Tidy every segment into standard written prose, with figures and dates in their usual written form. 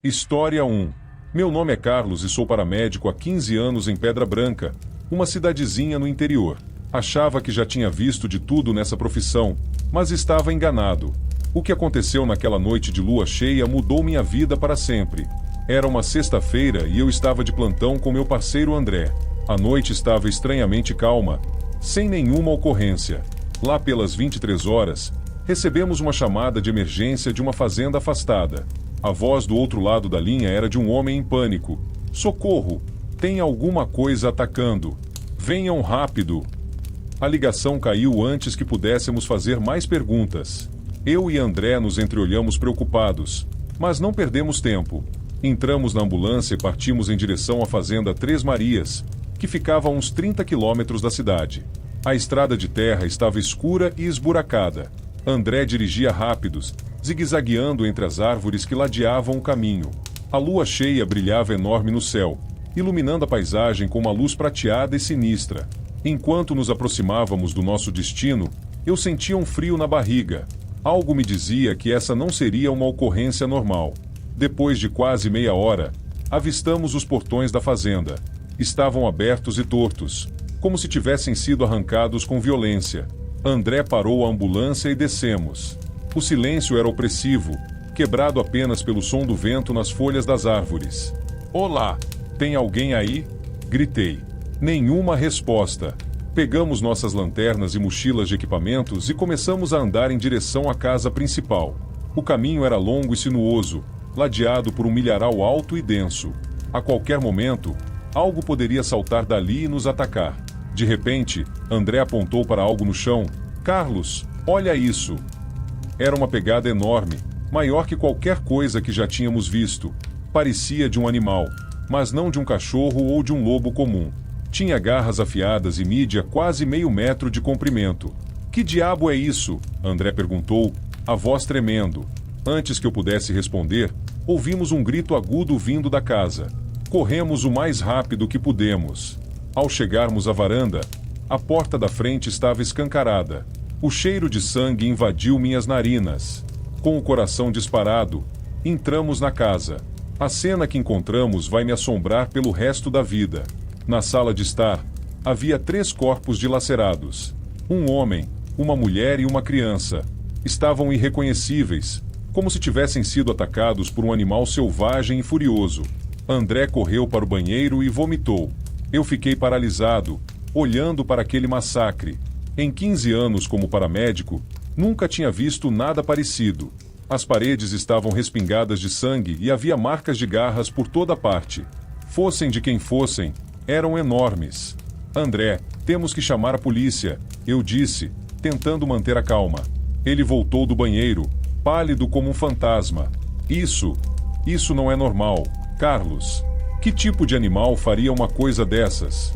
História 1. Meu nome é Carlos e sou paramédico há 15 anos em Pedra Branca, uma cidadezinha no interior. Achava que já tinha visto de tudo nessa profissão, mas estava enganado. O que aconteceu naquela noite de lua cheia mudou minha vida para sempre. Era uma sexta-feira e eu estava de plantão com meu parceiro André. A noite estava estranhamente calma, sem nenhuma ocorrência. Lá pelas 23 horas, recebemos uma chamada de emergência de uma fazenda afastada. A voz do outro lado da linha era de um homem em pânico. Socorro! Tem alguma coisa atacando. Venham rápido! A ligação caiu antes que pudéssemos fazer mais perguntas. Eu e André nos entreolhamos preocupados, mas não perdemos tempo. Entramos na ambulância e partimos em direção à fazenda Três Marias, que ficava a uns 30 quilômetros da cidade. A estrada de terra estava escura e esburacada. André dirigia rápidos, zigue-zagueando entre as árvores que ladeavam o caminho. A lua cheia brilhava enorme no céu, iluminando a paisagem com uma luz prateada e sinistra. Enquanto nos aproximávamos do nosso destino, eu sentia um frio na barriga. Algo me dizia que essa não seria uma ocorrência normal. Depois de quase meia hora, avistamos os portões da fazenda. Estavam abertos e tortos, como se tivessem sido arrancados com violência. André parou a ambulância e descemos. O silêncio era opressivo, quebrado apenas pelo som do vento nas folhas das árvores. "Olá! Tem alguém aí?" gritei. Nenhuma resposta. Pegamos nossas lanternas e mochilas de equipamentos e começamos a andar em direção à casa principal. O caminho era longo e sinuoso, ladeado por um milharal alto e denso. A qualquer momento, algo poderia saltar dali e nos atacar. De repente, André apontou para algo no chão. "Carlos, olha isso!" Era uma pegada enorme, maior que qualquer coisa que já tínhamos visto. Parecia de um animal, mas não de um cachorro ou de um lobo comum. Tinha garras afiadas e mídia quase meio metro de comprimento. "Que diabo é isso?" André perguntou, a voz tremendo. Antes que eu pudesse responder, ouvimos um grito agudo vindo da casa. Corremos o mais rápido que pudemos. Ao chegarmos à varanda, a porta da frente estava escancarada. O cheiro de sangue invadiu minhas narinas. Com o coração disparado, entramos na casa. A cena que encontramos vai me assombrar pelo resto da vida. Na sala de estar, havia 3 corpos dilacerados. Um homem, uma mulher e uma criança. Estavam irreconhecíveis, como se tivessem sido atacados por um animal selvagem e furioso. André correu para o banheiro e vomitou. Eu fiquei paralisado, olhando para aquele massacre. Em 15 anos como paramédico, nunca tinha visto nada parecido. As paredes estavam respingadas de sangue e havia marcas de garras por toda parte. Fossem de quem fossem, eram enormes. "André, temos que chamar a polícia", eu disse, tentando manter a calma. Ele voltou do banheiro, pálido como um fantasma. Isso não é normal, Carlos. Que tipo de animal faria uma coisa dessas?"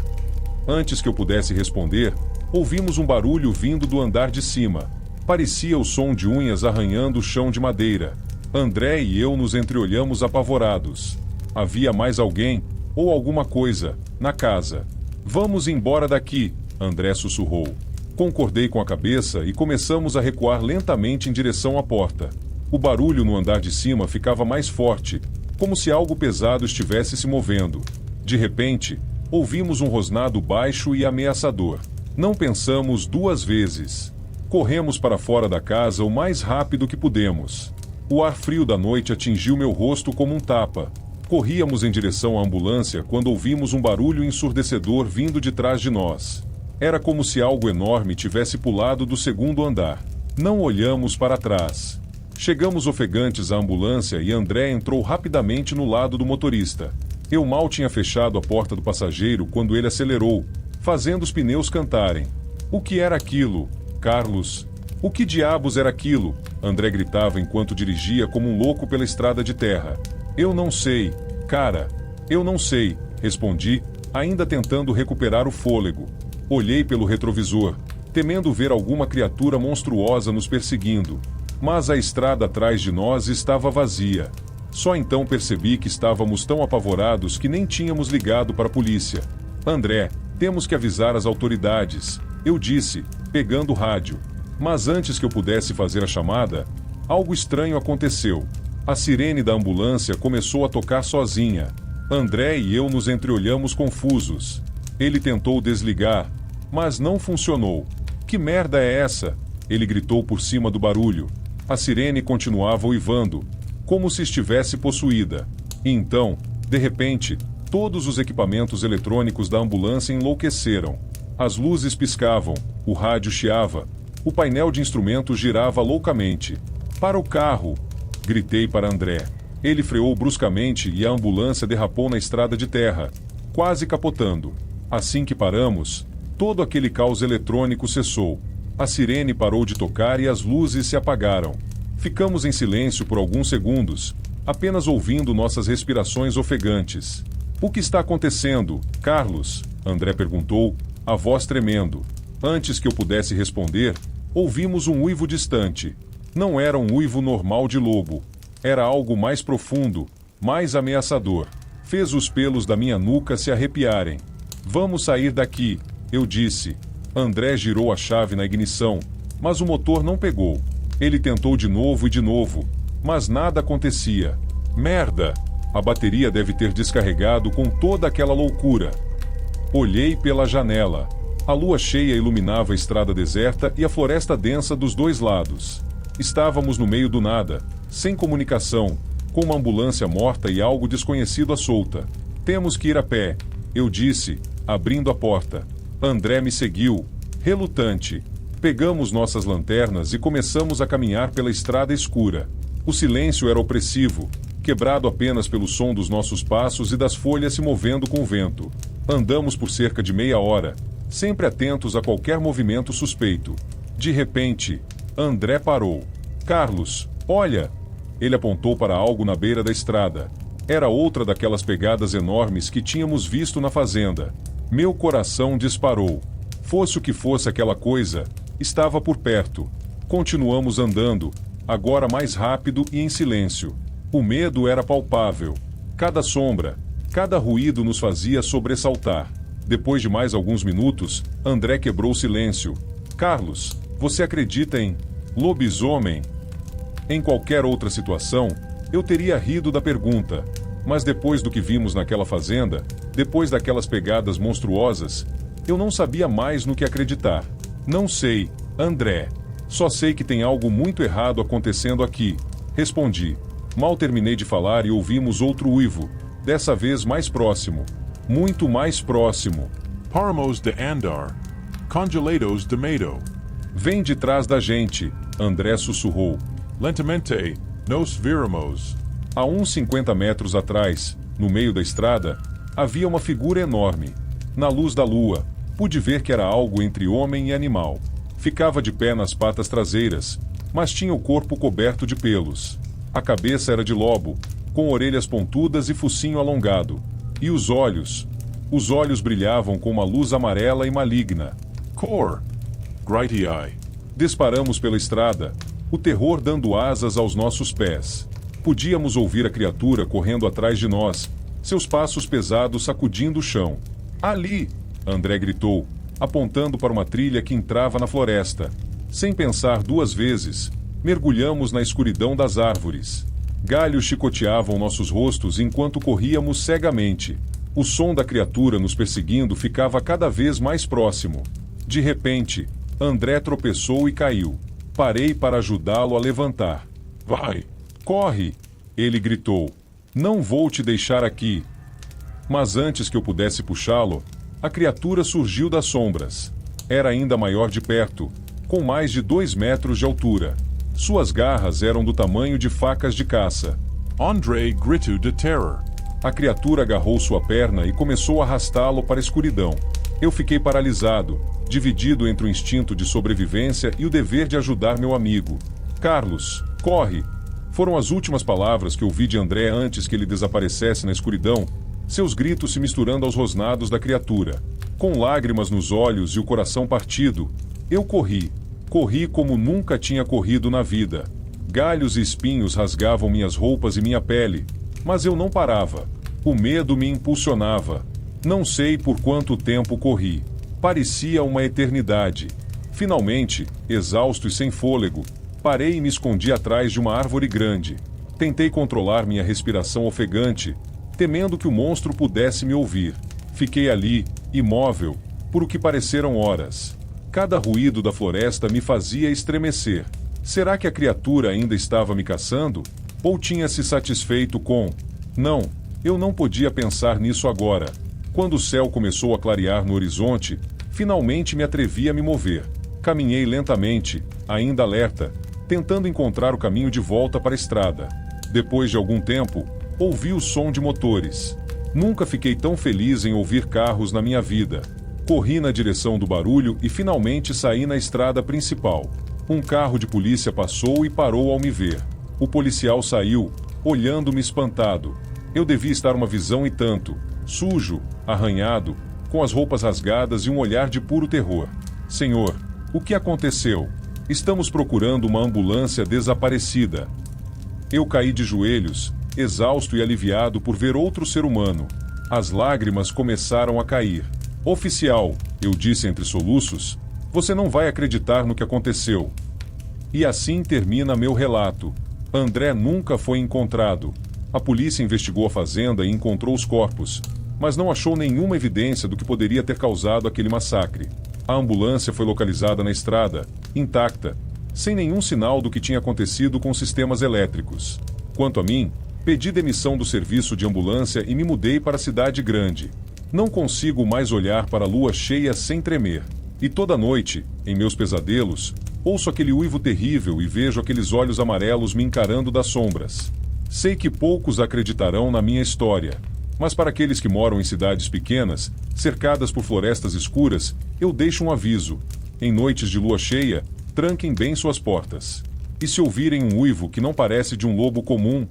Antes que eu pudesse responder, ouvimos um barulho vindo do andar de cima. Parecia o som de unhas arranhando o chão de madeira. André e eu nos entreolhamos apavorados. Havia mais alguém, ou alguma coisa, na casa. "Vamos embora daqui", André sussurrou. Concordei com a cabeça e começamos a recuar lentamente em direção à porta. O barulho no andar de cima ficava mais forte, como se algo pesado estivesse se movendo. De repente, ouvimos um rosnado baixo e ameaçador. Não pensamos 2 vezes. Corremos para fora da casa o mais rápido que pudemos. O ar frio da noite atingiu meu rosto como um tapa. Corríamos em direção à ambulância quando ouvimos um barulho ensurdecedor vindo de trás de nós. Era como se algo enorme tivesse pulado do 2º andar. Não olhamos para trás. Chegamos ofegantes à ambulância e André entrou rapidamente no lado do motorista. Eu mal tinha fechado a porta do passageiro quando ele acelerou, fazendo os pneus cantarem. "O que era aquilo, Carlos? O que diabos era aquilo?" André gritava enquanto dirigia como um louco pela estrada de terra. "Eu não sei, cara. Eu não sei", respondi, ainda tentando recuperar o fôlego. Olhei pelo retrovisor, temendo ver alguma criatura monstruosa nos perseguindo. Mas a estrada atrás de nós estava vazia. Só então percebi que estávamos tão apavorados que nem tínhamos ligado para a polícia. "André, temos que avisar as autoridades", eu disse, pegando o rádio. Mas antes que eu pudesse fazer a chamada, algo estranho aconteceu. A sirene da ambulância começou a tocar sozinha. André e eu nos entreolhamos confusos. Ele tentou desligar, mas não funcionou. Que merda é essa? Ele gritou por cima do barulho. A sirene continuava uivando, como se estivesse possuída. E então, de repente, todos os equipamentos eletrônicos da ambulância enlouqueceram. As luzes piscavam, o rádio chiava, o painel de instrumentos girava loucamente. Para o carro! Gritei para André. Ele freou bruscamente e a ambulância derrapou na estrada de terra, quase capotando. Assim que paramos, todo aquele caos eletrônico cessou. A sirene parou de tocar e as luzes se apagaram. Ficamos em silêncio por alguns segundos, apenas ouvindo nossas respirações ofegantes. O que está acontecendo, Carlos? André perguntou, a voz tremendo. Antes que eu pudesse responder, ouvimos um uivo distante. Não era um uivo normal de lobo. Era algo mais profundo, mais ameaçador. Fez os pelos da minha nuca se arrepiarem. Vamos sair daqui, eu disse. André girou a chave na ignição, mas o motor não pegou. Ele tentou de novo, mas nada acontecia. Merda! A bateria deve ter descarregado com toda aquela loucura. Olhei pela janela. A lua cheia iluminava a estrada deserta e a floresta densa dos dois lados. Estávamos no meio do nada, sem comunicação, com uma ambulância morta e algo desconhecido à solta. Temos que ir a pé, eu disse, abrindo a porta. André me seguiu, relutante. Pegamos nossas lanternas e começamos a caminhar pela estrada escura. O silêncio era opressivo, quebrado apenas pelo som dos nossos passos e das folhas se movendo com o vento. Andamos por cerca de meia hora, sempre atentos a qualquer movimento suspeito. De repente, André parou. Carlos, olha! Ele apontou para algo na beira da estrada. Era outra daquelas pegadas enormes que tínhamos visto na fazenda. Meu coração disparou. Fosse o que fosse aquela coisa, estava por perto. Continuamos andando, agora mais rápido e em silêncio. O medo era palpável. Cada sombra, cada ruído nos fazia sobressaltar. Depois de mais alguns minutos, André quebrou o silêncio. Carlos, você acredita em lobisomem? Em qualquer outra situação, eu teria rido da pergunta. Mas depois do que vimos naquela fazenda, depois daquelas pegadas monstruosas, eu não sabia mais no que acreditar. Não sei, André. Só sei que tem algo muito errado acontecendo aqui. Respondi. Mal terminei de falar e ouvimos outro uivo, dessa vez mais próximo. Muito mais próximo. Parmos de Andar. Congelados de Medo. Vem de trás da gente, André sussurrou. Lentamente, nos viramos. A uns 50 metros atrás, no meio da estrada, havia uma figura enorme. Na luz da lua, pude ver que era algo entre homem e animal. Ficava de pé nas patas traseiras, mas tinha o corpo coberto de pelos. A cabeça era de lobo, com orelhas pontudas e focinho alongado. E os olhos brilhavam com uma luz amarela e maligna. Cor. Grighty Eye. Disparamos pela estrada, o terror dando asas aos nossos pés. Podíamos ouvir a criatura correndo atrás de nós, seus passos pesados sacudindo o chão. Ali! André gritou, apontando para uma trilha que entrava na floresta. Sem pensar duas vezes, mergulhamos na escuridão das árvores. Galhos chicoteavam nossos rostos enquanto corríamos cegamente. O som da criatura nos perseguindo ficava cada vez mais próximo. De repente, André tropeçou e caiu. Parei para ajudá-lo a levantar. Vai! Corre! Ele gritou. Não vou te deixar aqui. Mas antes que eu pudesse puxá-lo, a criatura surgiu das sombras. Era ainda maior de perto, com mais de 2 metros de altura. Suas garras eram do tamanho de facas de caça. André gritou de terror. A criatura agarrou sua perna e começou a arrastá-lo para a escuridão. Eu fiquei paralisado, dividido entre o instinto de sobrevivência e o dever de ajudar meu amigo. Carlos, corre! Foram as últimas palavras que ouvi de André antes que ele desaparecesse na escuridão, seus gritos se misturando aos rosnados da criatura. Com lágrimas nos olhos e o coração partido, eu corri. Corri como nunca tinha corrido na vida. Galhos e espinhos rasgavam minhas roupas e minha pele, mas eu não parava. O medo me impulsionava. Não sei por quanto tempo corri. Parecia uma eternidade. Finalmente, exausto e sem fôlego, parei e me escondi atrás de uma árvore grande. Tentei controlar minha respiração ofegante, temendo que o monstro pudesse me ouvir. Fiquei ali, imóvel, por o que pareceram horas. Cada ruído da floresta me fazia estremecer. Será que a criatura ainda estava me caçando? Ou tinha se satisfeito com... Não, eu não podia pensar nisso agora. Quando o céu começou a clarear no horizonte, finalmente me atrevi a me mover. Caminhei lentamente, ainda alerta, tentando encontrar o caminho de volta para a estrada. Depois de algum tempo, ouvi o som de motores. Nunca fiquei tão feliz em ouvir carros na minha vida. Corri na direção do barulho e finalmente saí na estrada principal. Um carro de polícia passou e parou ao me ver. O policial saiu, olhando-me espantado. Eu devia estar uma visão e tanto, sujo, arranhado, com as roupas rasgadas e um olhar de puro terror. Senhor, o que aconteceu? Estamos procurando uma ambulância desaparecida. Eu caí de joelhos, exausto e aliviado por ver outro ser humano. As lágrimas começaram a cair. Oficial, eu disse entre soluços, você não vai acreditar no que aconteceu. E assim termina meu relato. André nunca foi encontrado. A polícia investigou a fazenda e encontrou os corpos, mas não achou nenhuma evidência do que poderia ter causado aquele massacre. A ambulância foi localizada na estrada, intacta, sem nenhum sinal do que tinha acontecido com os sistemas elétricos. Quanto a mim, pedi demissão do serviço de ambulância e me mudei para a cidade grande. Não consigo mais olhar para a lua cheia sem tremer. E toda noite, em meus pesadelos, ouço aquele uivo terrível e vejo aqueles olhos amarelos me encarando das sombras. Sei que poucos acreditarão na minha história, mas para aqueles que moram em cidades pequenas, cercadas por florestas escuras, eu deixo um aviso. Em noites de lua cheia, tranquem bem suas portas. E se ouvirem um uivo que não parece de um lobo comum,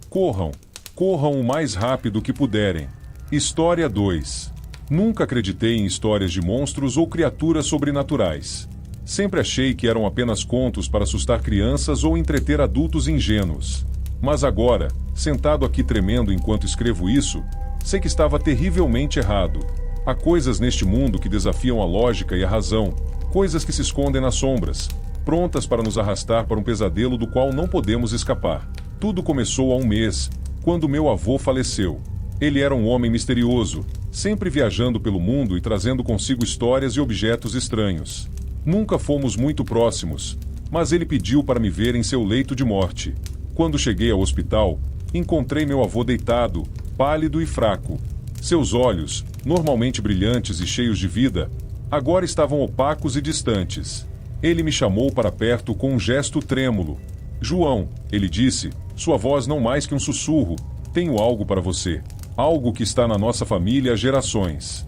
corram, corram o mais rápido que puderem. História 2. Nunca acreditei em histórias de monstros ou criaturas sobrenaturais. Sempre achei que eram apenas contos para assustar crianças ou entreter adultos ingênuos. Mas agora, sentado aqui tremendo enquanto escrevo isso, sei que estava terrivelmente errado. Há coisas neste mundo que desafiam a lógica e a razão, coisas que se escondem nas sombras, prontas para nos arrastar para um pesadelo do qual não podemos escapar. Tudo começou há um mês, quando meu avô faleceu. Ele era um homem misterioso, sempre viajando pelo mundo e trazendo consigo histórias e objetos estranhos. Nunca fomos muito próximos, mas ele pediu para me ver em seu leito de morte. Quando cheguei ao hospital, encontrei meu avô deitado, pálido e fraco. Seus olhos, normalmente brilhantes e cheios de vida, agora estavam opacos e distantes. Ele me chamou para perto com um gesto trêmulo. João, ele disse, sua voz não mais que um sussurro, tenho algo para você. Algo que está na nossa família há gerações.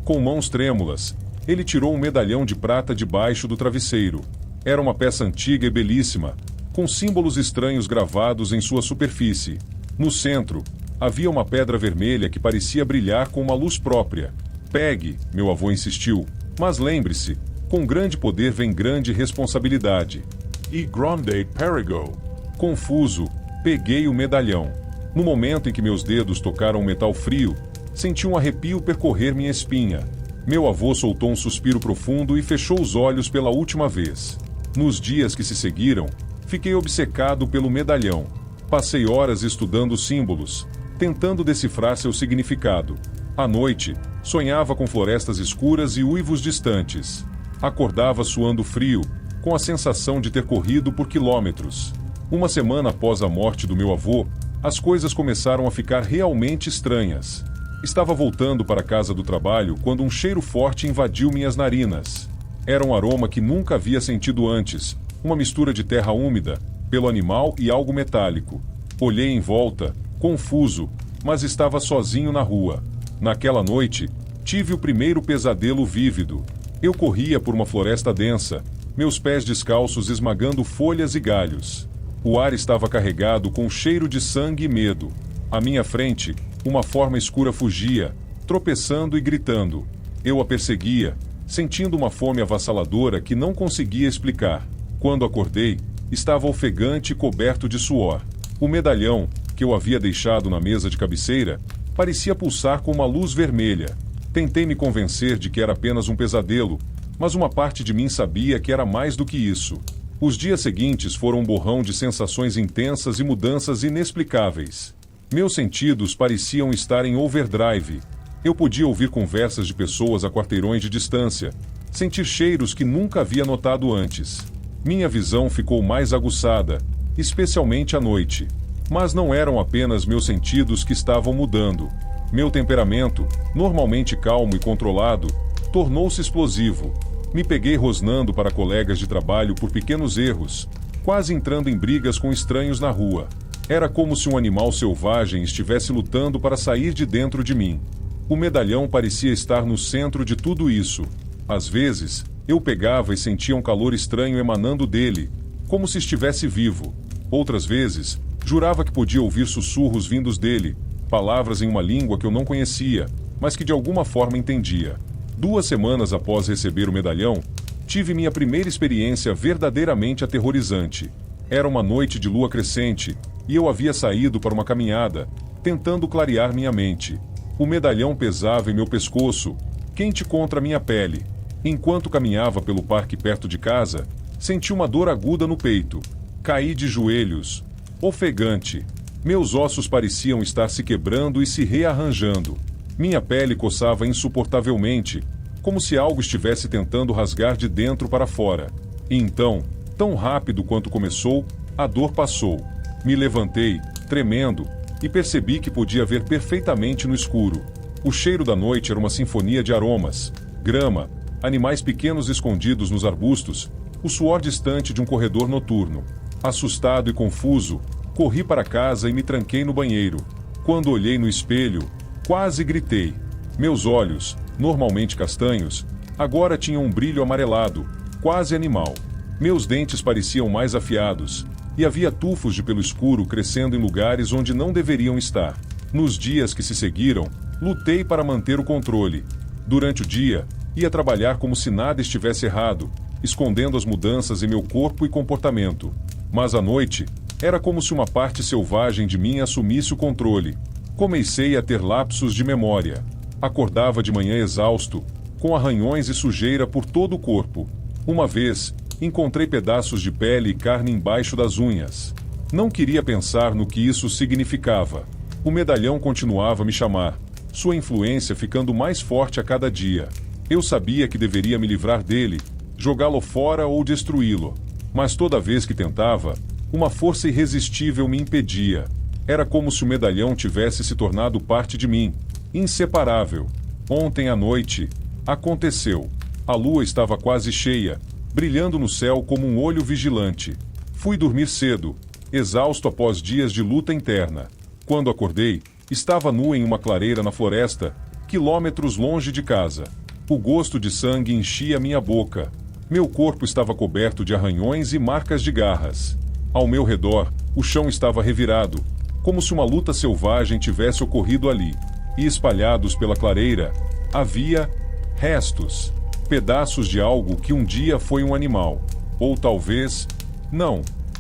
Com mãos trêmulas, ele tirou um medalhão de prata debaixo do travesseiro. Era uma peça antiga e belíssima, com símbolos estranhos gravados em sua superfície. No centro, havia uma pedra vermelha que parecia brilhar com uma luz própria. Pegue, meu avô insistiu, mas lembre-se, com grande poder vem grande responsabilidade. E grande perigo. Confuso, peguei o medalhão. No momento em que meus dedos tocaram o metal frio, senti um arrepio percorrer minha espinha. Meu avô soltou um suspiro profundo e fechou os olhos pela última vez. Nos dias que se seguiram, fiquei obcecado pelo medalhão. Passei horas estudando os símbolos, tentando decifrar seu significado. À noite, sonhava com florestas escuras e uivos distantes. Acordava suando frio, com a sensação de ter corrido por quilômetros. Uma semana após a morte do meu avô, as coisas começaram a ficar realmente estranhas. Estava voltando para a casa do trabalho quando um cheiro forte invadiu minhas narinas. Era um aroma que nunca havia sentido antes, uma mistura de terra úmida, pelo animal e algo metálico. Olhei em volta, confuso, mas estava sozinho na rua. Naquela noite, tive o primeiro pesadelo vívido. Eu corria por uma floresta densa, meus pés descalços esmagando folhas e galhos. O ar estava carregado com cheiro de sangue e medo. À minha frente, uma forma escura fugia, tropeçando e gritando. Eu a perseguia, sentindo uma fome avassaladora que não conseguia explicar. Quando acordei, estava ofegante e coberto de suor. O medalhão, que eu havia deixado na mesa de cabeceira, parecia pulsar com uma luz vermelha. Tentei me convencer de que era apenas um pesadelo, mas uma parte de mim sabia que era mais do que isso. Os dias seguintes foram um borrão de sensações intensas e mudanças inexplicáveis. Meus sentidos pareciam estar em overdrive. Eu podia ouvir conversas de pessoas a quarteirões de distância, sentir cheiros que nunca havia notado antes. Minha visão ficou mais aguçada, especialmente à noite. Mas não eram apenas meus sentidos que estavam mudando. Meu temperamento, normalmente calmo e controlado, tornou-se explosivo. Me peguei rosnando para colegas de trabalho por pequenos erros, quase entrando em brigas com estranhos na rua. Era como se um animal selvagem estivesse lutando para sair de dentro de mim. O medalhão parecia estar no centro de tudo isso. Às vezes, eu pegava e sentia um calor estranho emanando dele, como se estivesse vivo. Outras vezes, jurava que podia ouvir sussurros vindos dele, palavras em uma língua que eu não conhecia, mas que de alguma forma entendia. 2 semanas após receber o medalhão, tive minha primeira experiência verdadeiramente aterrorizante. Era uma noite de lua crescente, e eu havia saído para uma caminhada, tentando clarear minha mente. O medalhão pesava em meu pescoço, quente contra minha pele. Enquanto caminhava pelo parque perto de casa, senti uma dor aguda no peito. Caí de joelhos, ofegante. Meus ossos pareciam estar se quebrando e se rearranjando. Minha pele coçava insuportavelmente, como se algo estivesse tentando rasgar de dentro para fora. E então, tão rápido quanto começou, a dor passou. Me levantei, tremendo, e percebi que podia ver perfeitamente no escuro. O cheiro da noite era uma sinfonia de aromas: grama, animais pequenos escondidos nos arbustos, o suor distante de um corredor noturno. Assustado e confuso, corri para casa e me tranquei no banheiro. Quando olhei no espelho, quase gritei. Meus olhos, normalmente castanhos, agora tinham um brilho amarelado, quase animal. Meus dentes pareciam mais afiados, e havia tufos de pelo escuro crescendo em lugares onde não deveriam estar. Nos dias que se seguiram, lutei para manter o controle. Durante o dia, ia trabalhar como se nada estivesse errado, escondendo as mudanças em meu corpo e comportamento. Mas à noite, era como se uma parte selvagem de mim assumisse o controle. Comecei a ter lapsos de memória. Acordava de manhã exausto, com arranhões e sujeira por todo o corpo. Uma vez, encontrei pedaços de pele e carne embaixo das unhas. Não queria pensar no que isso significava. O medalhão continuava a me chamar, sua influência ficando mais forte a cada dia. Eu sabia que deveria me livrar dele, jogá-lo fora ou destruí-lo. Mas toda vez que tentava, uma força irresistível me impedia. Era como se o medalhão tivesse se tornado parte de mim, inseparável. Ontem à noite, aconteceu. A lua estava quase cheia, brilhando no céu como um olho vigilante. Fui dormir cedo, exausto após dias de luta interna. Quando acordei, estava nu em uma clareira na floresta, quilômetros longe de casa. O gosto de sangue enchia minha boca. Meu corpo estava coberto de arranhões e marcas de garras. Ao meu redor, o chão estava revirado, como se uma luta selvagem tivesse ocorrido ali. E espalhados pela clareira, havia restos, pedaços de algo que um dia foi um animal. Ou talvez...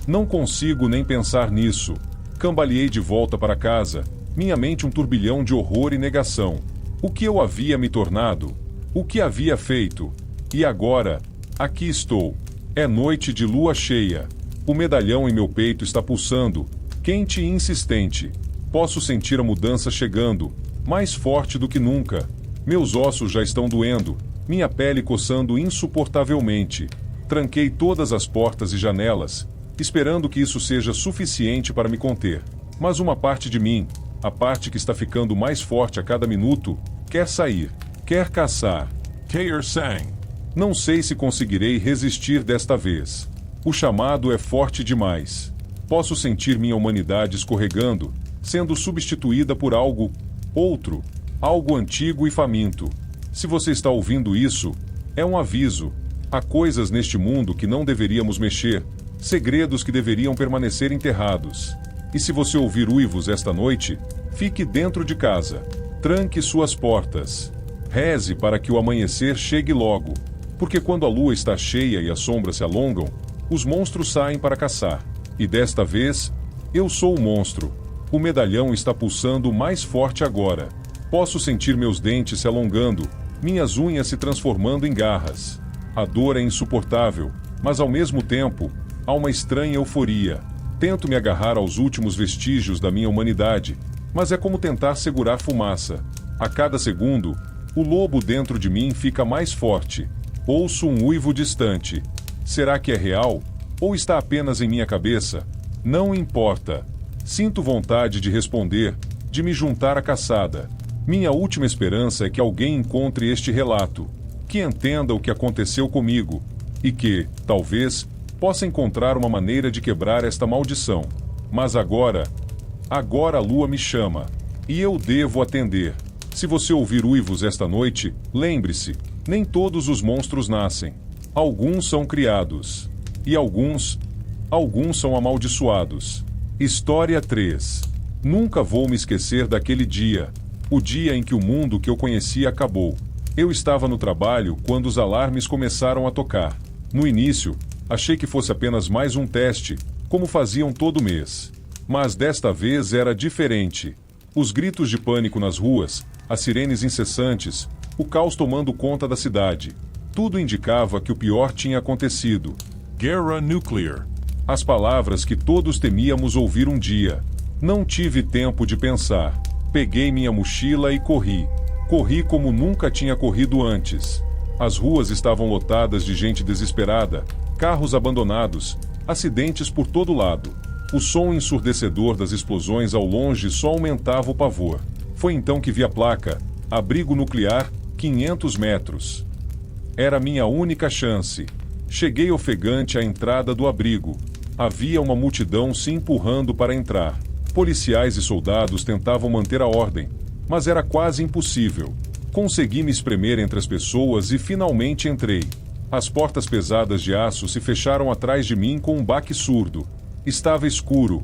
Não consigo nem pensar nisso. Cambaleei de volta para casa, minha mente um turbilhão de horror e negação. O que eu havia me tornado? O que havia feito? E agora, aqui estou. É noite de lua cheia. O medalhão em meu peito está pulsando, quente e insistente. Posso sentir a mudança chegando, mais forte do que nunca. Meus ossos já estão doendo, minha pele coçando insuportavelmente. Tranquei todas as portas e janelas, esperando que isso seja suficiente para me conter. Mas uma parte de mim, a parte que está ficando mais forte a cada minuto, quer sair, quer caçar. Kair sang. Não sei se conseguirei resistir desta vez. O chamado é forte demais. Posso sentir minha humanidade escorregando, sendo substituída por algo outro, algo antigo e faminto. Se você está ouvindo isso, é um aviso. Há coisas neste mundo que não deveríamos mexer, segredos que deveriam permanecer enterrados. E se você ouvir uivos esta noite, fique dentro de casa. Tranque suas portas. Reze para que o amanhecer chegue logo, porque quando a lua está cheia e as sombras se alongam, os monstros saem para caçar. E desta vez, eu sou o monstro. O medalhão está pulsando mais forte agora. Posso sentir meus dentes se alongando, minhas unhas se transformando em garras. A dor é insuportável, mas ao mesmo tempo, Há uma estranha euforia. Tento me agarrar aos últimos vestígios da minha humanidade, mas é como tentar segurar fumaça. A cada segundo, o lobo dentro de mim fica mais forte. Ouço um uivo distante. Será que é real? Ou está apenas em minha cabeça? Não importa. Sinto vontade de responder, de me juntar à caçada. Minha última esperança é que alguém encontre este relato, que entenda o que aconteceu comigo, e que, talvez, possa encontrar uma maneira de quebrar esta maldição. Mas agora a lua me chama, e eu devo atender. Se você ouvir uivos esta noite, lembre-se, nem todos os monstros nascem. Alguns são criados. E alguns são amaldiçoados. História 3. Nunca vou me esquecer daquele dia, o dia em que o mundo que eu conhecia acabou. Eu estava no trabalho quando os alarmes começaram a tocar. No início, achei que fosse apenas mais um teste, como faziam todo mês. Mas desta vez era diferente. Os gritos de pânico nas ruas, as sirenes incessantes, o caos tomando conta da cidade. Tudo indicava que o pior tinha acontecido. Guerra nuclear. As palavras que todos temíamos ouvir um dia. Não tive tempo de pensar. Peguei minha mochila e corri. Corri como nunca tinha corrido antes. As ruas estavam lotadas de gente desesperada, carros abandonados, acidentes por todo lado. O som ensurdecedor das explosões ao longe só aumentava o pavor. Foi então que vi a placa, abrigo nuclear, 500 metros. Era minha única chance. Cheguei ofegante à entrada do abrigo. Havia uma multidão se empurrando para entrar. Policiais e soldados tentavam manter a ordem, mas era quase impossível. Consegui me espremer entre as pessoas e finalmente entrei. As portas pesadas de aço se fecharam atrás de mim com um baque surdo. Estava escuro,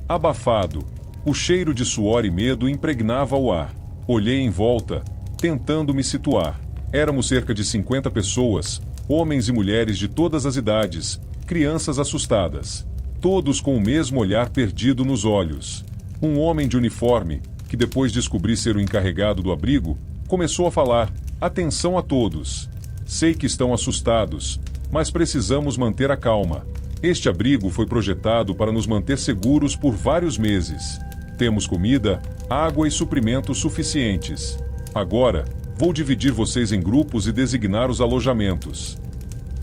abafado. O cheiro de suor e medo impregnava o ar. Olhei em volta, tentando me situar. Éramos cerca de 50 pessoas, homens e mulheres de todas as idades, crianças assustadas. Todos com o mesmo olhar perdido nos olhos. Um homem de uniforme, que depois descobri ser o encarregado do abrigo, começou a falar: "Atenção a todos. Sei que estão assustados, mas precisamos manter a calma. Este abrigo foi projetado para nos manter seguros por vários meses. Temos comida, água e suprimentos suficientes. Agora, vou dividir vocês em grupos e designar os alojamentos."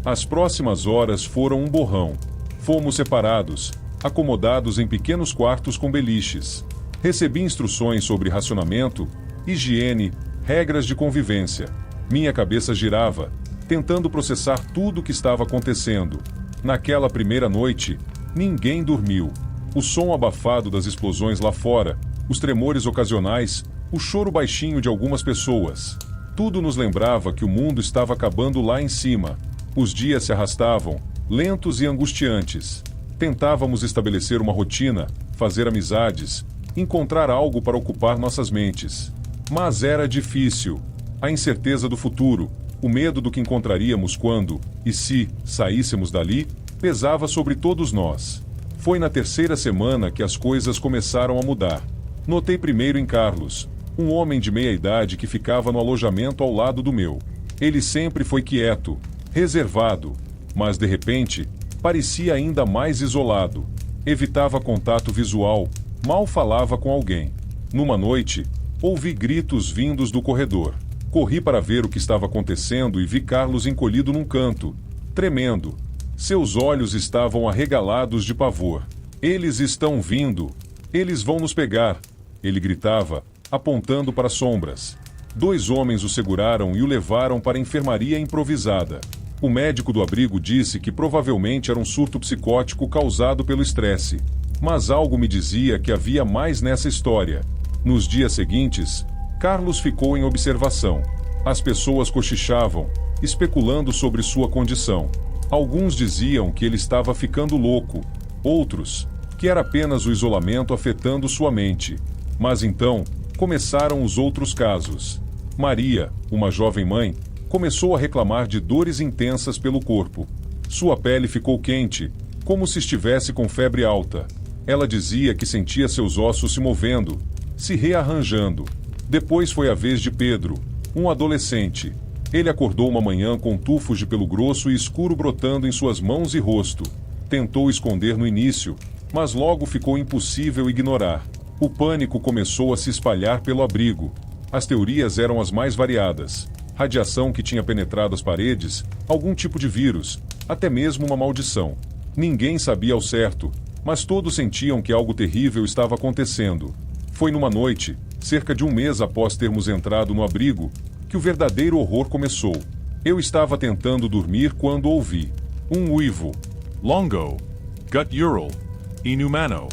As próximas horas foram um borrão. Fomos separados, acomodados em pequenos quartos com beliches. Recebi instruções sobre racionamento, higiene, regras de convivência. Minha cabeça girava, tentando processar tudo o que estava acontecendo. Naquela primeira noite, ninguém dormiu. O som abafado das explosões lá fora, os tremores ocasionais, o choro baixinho de algumas pessoas. Tudo nos lembrava que o mundo estava acabando lá em cima. Os dias se arrastavam, lentos e angustiantes. Tentávamos estabelecer uma rotina, fazer amizades, encontrar algo para ocupar nossas mentes. Mas era difícil. A incerteza do futuro, o medo do que encontraríamos quando, e se, saíssemos dali, pesava sobre todos nós. Foi na terceira semana que as coisas começaram a mudar. Notei primeiro em Carlos, um homem de meia idade que ficava no alojamento ao lado do meu. Ele sempre foi quieto, reservado, mas de repente, parecia ainda mais isolado. Evitava contato visual, mal falava com alguém. Numa noite, ouvi gritos vindos do corredor. Corri para ver o que estava acontecendo e vi Carlos encolhido num canto, tremendo. Seus olhos estavam arregalados de pavor. "Eles estão vindo! Eles vão nos pegar!" Ele gritava, apontando para as sombras. 2 homens o seguraram e o levaram para a enfermaria improvisada. O médico do abrigo disse que provavelmente era um surto psicótico causado pelo estresse. Mas algo me dizia que havia mais nessa história. Nos dias seguintes, Carlos ficou em observação. As pessoas cochichavam, especulando sobre sua condição. Alguns diziam que ele estava ficando louco, outros, que era apenas o isolamento afetando sua mente. Mas então, começaram os outros casos. Maria, uma jovem mãe, começou a reclamar de dores intensas pelo corpo. Sua pele ficou quente, como se estivesse com febre alta. Ela dizia que sentia seus ossos se movendo, se rearranjando. Depois foi a vez de Pedro, um adolescente. Ele acordou uma manhã com tufos de pelo grosso e escuro brotando em suas mãos e rosto. Tentou esconder no início, mas logo ficou impossível ignorar. O pânico começou a se espalhar pelo abrigo. As teorias eram as mais variadas. Radiação que tinha penetrado as paredes, algum tipo de vírus, até mesmo uma maldição. Ninguém sabia ao certo, mas todos sentiam que algo terrível estava acontecendo. Foi numa noite, cerca de um mês após termos entrado no abrigo, que o verdadeiro horror começou. Eu estava tentando dormir quando ouvi um uivo. Longo. Gut Ural. Inhumano.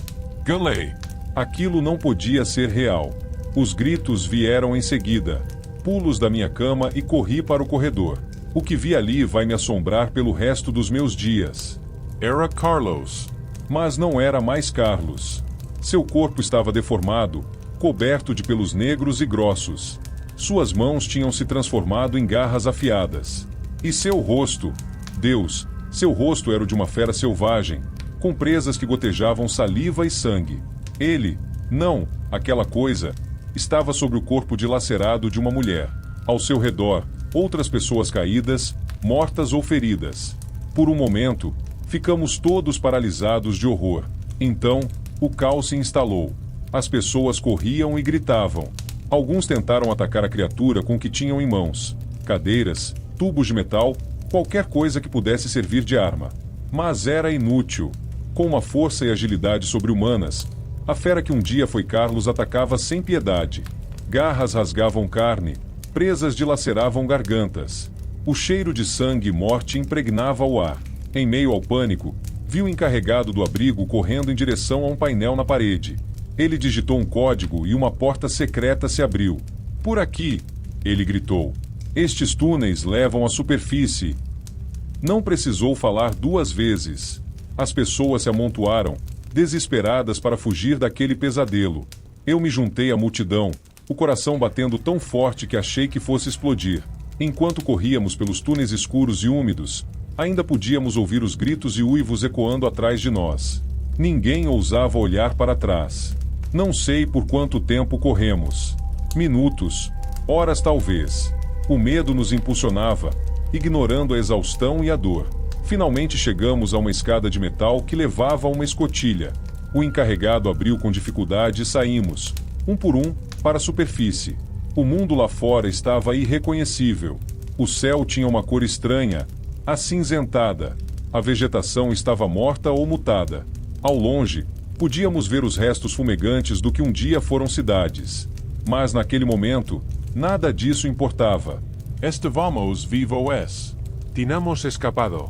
Gulay. Aquilo não podia ser real. Os gritos vieram em seguida. Pulos da minha cama e corri para o corredor. O que vi ali vai me assombrar pelo resto dos meus dias. Era Carlos. Mas não era mais Carlos. Seu corpo estava deformado, coberto de pelos negros e grossos. Suas mãos tinham se transformado em garras afiadas. E seu rosto... Deus, seu rosto era o de uma fera selvagem, com presas que gotejavam saliva e sangue. Ele, não, aquela coisa, estava sobre o corpo dilacerado de uma mulher. Ao seu redor, outras pessoas caídas, mortas ou feridas. Por um momento, ficamos todos paralisados de horror. Então, o caos se instalou. As pessoas corriam e gritavam. Alguns tentaram atacar a criatura com o que tinham em mãos. Cadeiras, tubos de metal, qualquer coisa que pudesse servir de arma. Mas era inútil. Com uma força e agilidade sobre-humanas, a fera que um dia foi Carlos atacava sem piedade. Garras rasgavam carne, presas dilaceravam gargantas. O cheiro de sangue e morte impregnava o ar. Em meio ao pânico, vi o encarregado do abrigo correndo em direção a um painel na parede. Ele digitou um código e uma porta secreta se abriu. "Por aqui!" ele gritou. "Estes túneis levam à superfície." Não precisou falar duas vezes. As pessoas se amontoaram, desesperadas para fugir daquele pesadelo. Eu me juntei à multidão, o coração batendo tão forte que achei que fosse explodir. Enquanto corríamos pelos túneis escuros e úmidos, ainda podíamos ouvir os gritos e uivos ecoando atrás de nós. Ninguém ousava olhar para trás. Não sei por quanto tempo corremos. Minutos, horas talvez. O medo nos impulsionava, ignorando a exaustão e a dor. Finalmente chegamos a uma escada de metal que levava a uma escotilha. O encarregado abriu com dificuldade e saímos, um por um, para a superfície. O mundo lá fora estava irreconhecível. O céu tinha uma cor estranha, acinzentada. A vegetação estava morta ou mutada. Ao longe, podíamos ver os restos fumegantes do que um dia foram cidades. Mas naquele momento, nada disso importava. Estábamos vivos. Tínhamos escapado.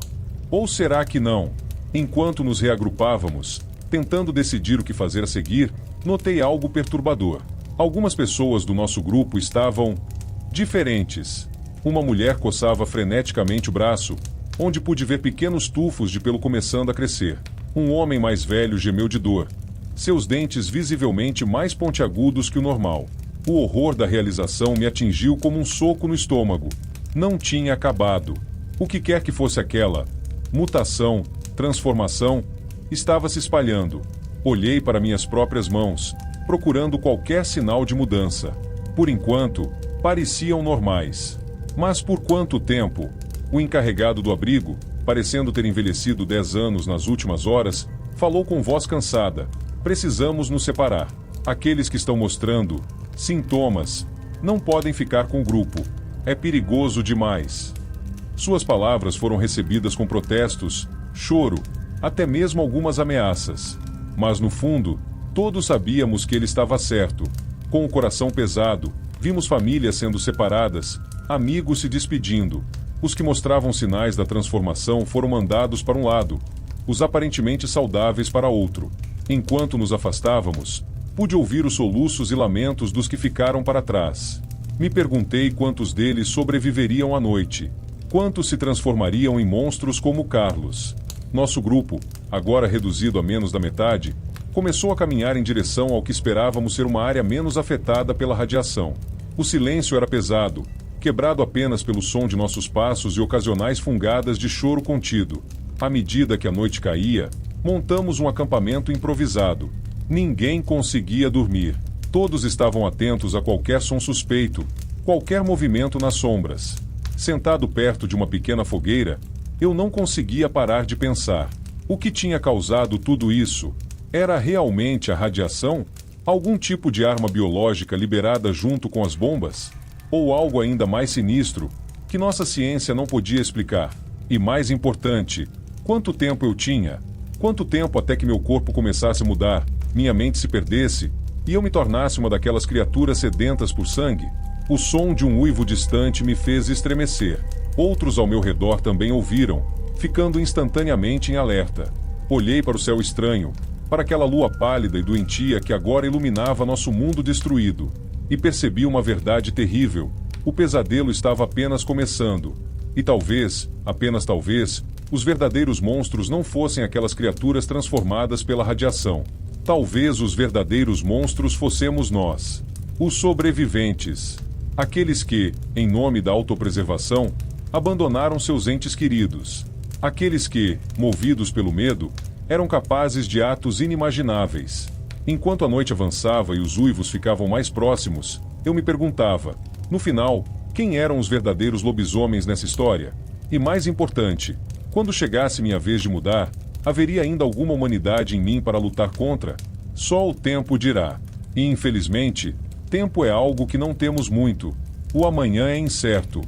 Ou será que não? Enquanto nos reagrupávamos, tentando decidir o que fazer a seguir, notei algo perturbador. Algumas pessoas do nosso grupo estavam diferentes. Uma mulher coçava freneticamente o braço, onde pude ver pequenos tufos de pelo começando a crescer. Um homem mais velho gemeu de dor, seus dentes visivelmente mais pontiagudos que o normal. O horror da realização me atingiu como um soco no estômago. Não tinha acabado. O que quer que fosse aquela mutação, transformação, estava se espalhando. Olhei para minhas próprias mãos, procurando qualquer sinal de mudança. Por enquanto, pareciam normais. Mas por quanto tempo? O encarregado do abrigo, parecendo ter envelhecido 10 anos nas últimas horas, falou com voz cansada. "Precisamos nos separar. Aqueles que estão mostrando sintomas não podem ficar com o grupo. É perigoso demais." Suas palavras foram recebidas com protestos, choro, até mesmo algumas ameaças. Mas no fundo, todos sabíamos que ele estava certo. Com o coração pesado, vimos famílias sendo separadas, amigos se despedindo. Os que mostravam sinais da transformação foram mandados para um lado, os aparentemente saudáveis para outro. Enquanto nos afastávamos, pude ouvir os soluços e lamentos dos que ficaram para trás. Me perguntei quantos deles sobreviveriam à noite. Quantos se transformariam em monstros como Carlos? Nosso grupo, agora reduzido a menos da metade, começou a caminhar em direção ao que esperávamos ser uma área menos afetada pela radiação. O silêncio era pesado, quebrado apenas pelo som de nossos passos e ocasionais fungadas de choro contido. À medida que a noite caía, montamos um acampamento improvisado. Ninguém conseguia dormir. Todos estavam atentos a qualquer som suspeito, qualquer movimento nas sombras. Sentado perto de uma pequena fogueira, eu não conseguia parar de pensar. O que tinha causado tudo isso? Era realmente a radiação? Algum tipo de arma biológica liberada junto com as bombas? Ou algo ainda mais sinistro, que nossa ciência não podia explicar? E mais importante, quanto tempo eu tinha? Quanto tempo até que meu corpo começasse a mudar, minha mente se perdesse, e eu me tornasse uma daquelas criaturas sedentas por sangue? O som de um uivo distante me fez estremecer. Outros ao meu redor também ouviram, ficando instantaneamente em alerta. Olhei para o céu estranho, para aquela lua pálida e doentia que agora iluminava nosso mundo destruído, e percebi uma verdade terrível. O pesadelo estava apenas começando. E talvez, apenas talvez, os verdadeiros monstros não fossem aquelas criaturas transformadas pela radiação. Talvez os verdadeiros monstros fossemos nós, os sobreviventes. Aqueles que, em nome da autopreservação, abandonaram seus entes queridos. Aqueles que, movidos pelo medo, eram capazes de atos inimagináveis. Enquanto a noite avançava e os uivos ficavam mais próximos, eu me perguntava, no final, quem eram os verdadeiros lobisomens nessa história? E mais importante, quando chegasse minha vez de mudar, haveria ainda alguma humanidade em mim para lutar contra? Só o tempo dirá. E infelizmente, tempo é algo que não temos muito. O amanhã é incerto.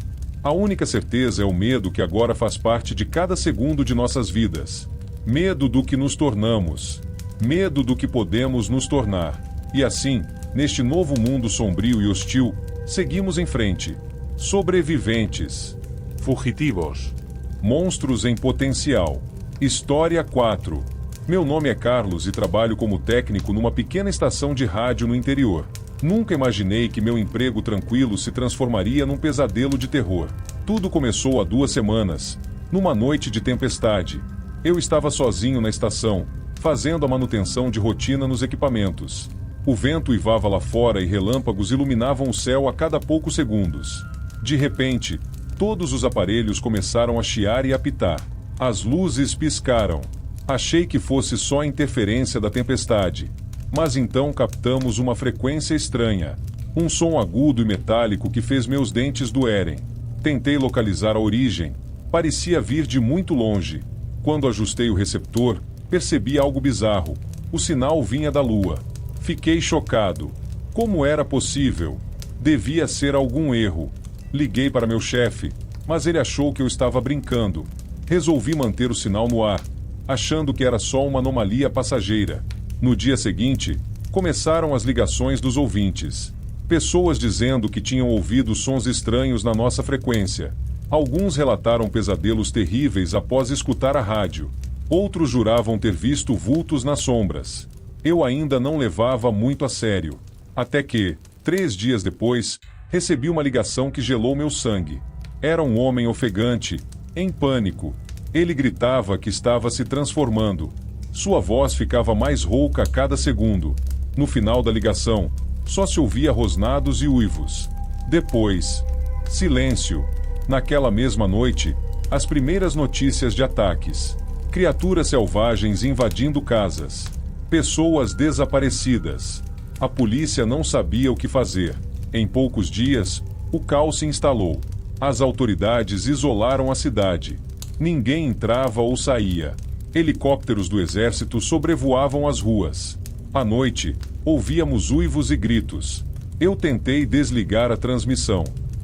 A única certeza é o medo que agora faz parte de cada segundo de nossas vidas. Medo do que nos tornamos. Medo do que podemos nos tornar. E assim, neste novo mundo sombrio e hostil, seguimos em frente. Sobreviventes. Fugitivos. Monstros em potencial. História 4. Meu nome é Carlos e trabalho como técnico numa pequena estação de rádio no interior. Nunca imaginei que meu emprego tranquilo se transformaria num pesadelo de terror. Tudo começou há 2 semanas, numa noite de tempestade. Eu estava sozinho na estação, fazendo a manutenção de rotina nos equipamentos. O vento uivava lá fora e relâmpagos iluminavam o céu a cada poucos segundos. De repente, todos os aparelhos começaram a chiar e apitar. As luzes piscaram. Achei que fosse só a interferência da tempestade. Mas então captamos uma frequência estranha. Um som agudo e metálico que fez meus dentes doerem. Tentei localizar a origem. Parecia vir de muito longe. Quando ajustei o receptor, percebi algo bizarro. O sinal vinha da lua. Fiquei chocado. Como era possível? Devia ser algum erro. Liguei para meu chefe, mas ele achou que eu estava brincando. Resolvi manter o sinal no ar, achando que era só uma anomalia passageira. No dia seguinte, começaram as ligações dos ouvintes. Pessoas dizendo que tinham ouvido sons estranhos na nossa frequência. Alguns relataram pesadelos terríveis após escutar a rádio. Outros juravam ter visto vultos nas sombras. Eu ainda não levava muito a sério. Até que, 3 dias depois, recebi uma ligação que gelou meu sangue. Era um homem ofegante, em pânico. Ele gritava que estava se transformando. Sua voz ficava mais rouca a cada segundo. No final da ligação, só se ouvia rosnados e uivos. Depois, silêncio. Naquela mesma noite, as primeiras notícias de ataques. Criaturas selvagens invadindo casas. Pessoas desaparecidas. A polícia não sabia o que fazer. Em poucos dias, o caos se instalou. As autoridades isolaram a cidade. Ninguém entrava ou saía. Helicópteros do exército sobrevoavam as ruas. À noite, ouvíamos uivos e gritos. Eu tentei desligar a transmissão.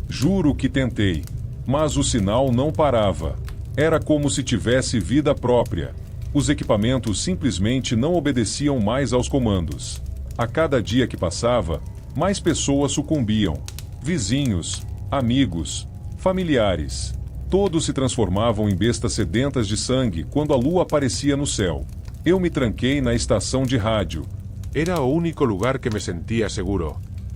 Juro que tentei. Mas o sinal não parava. Era como se tivesse vida própria. Os equipamentos simplesmente não obedeciam mais aos comandos. A cada dia que passava, mais pessoas sucumbiam. Vizinhos, amigos, familiares. Todos se transformavam em bestas sedentas de sangue quando a lua aparecia no céu. Eu me tranquei na estação de rádio. Era o único lugar que me sentia seguro.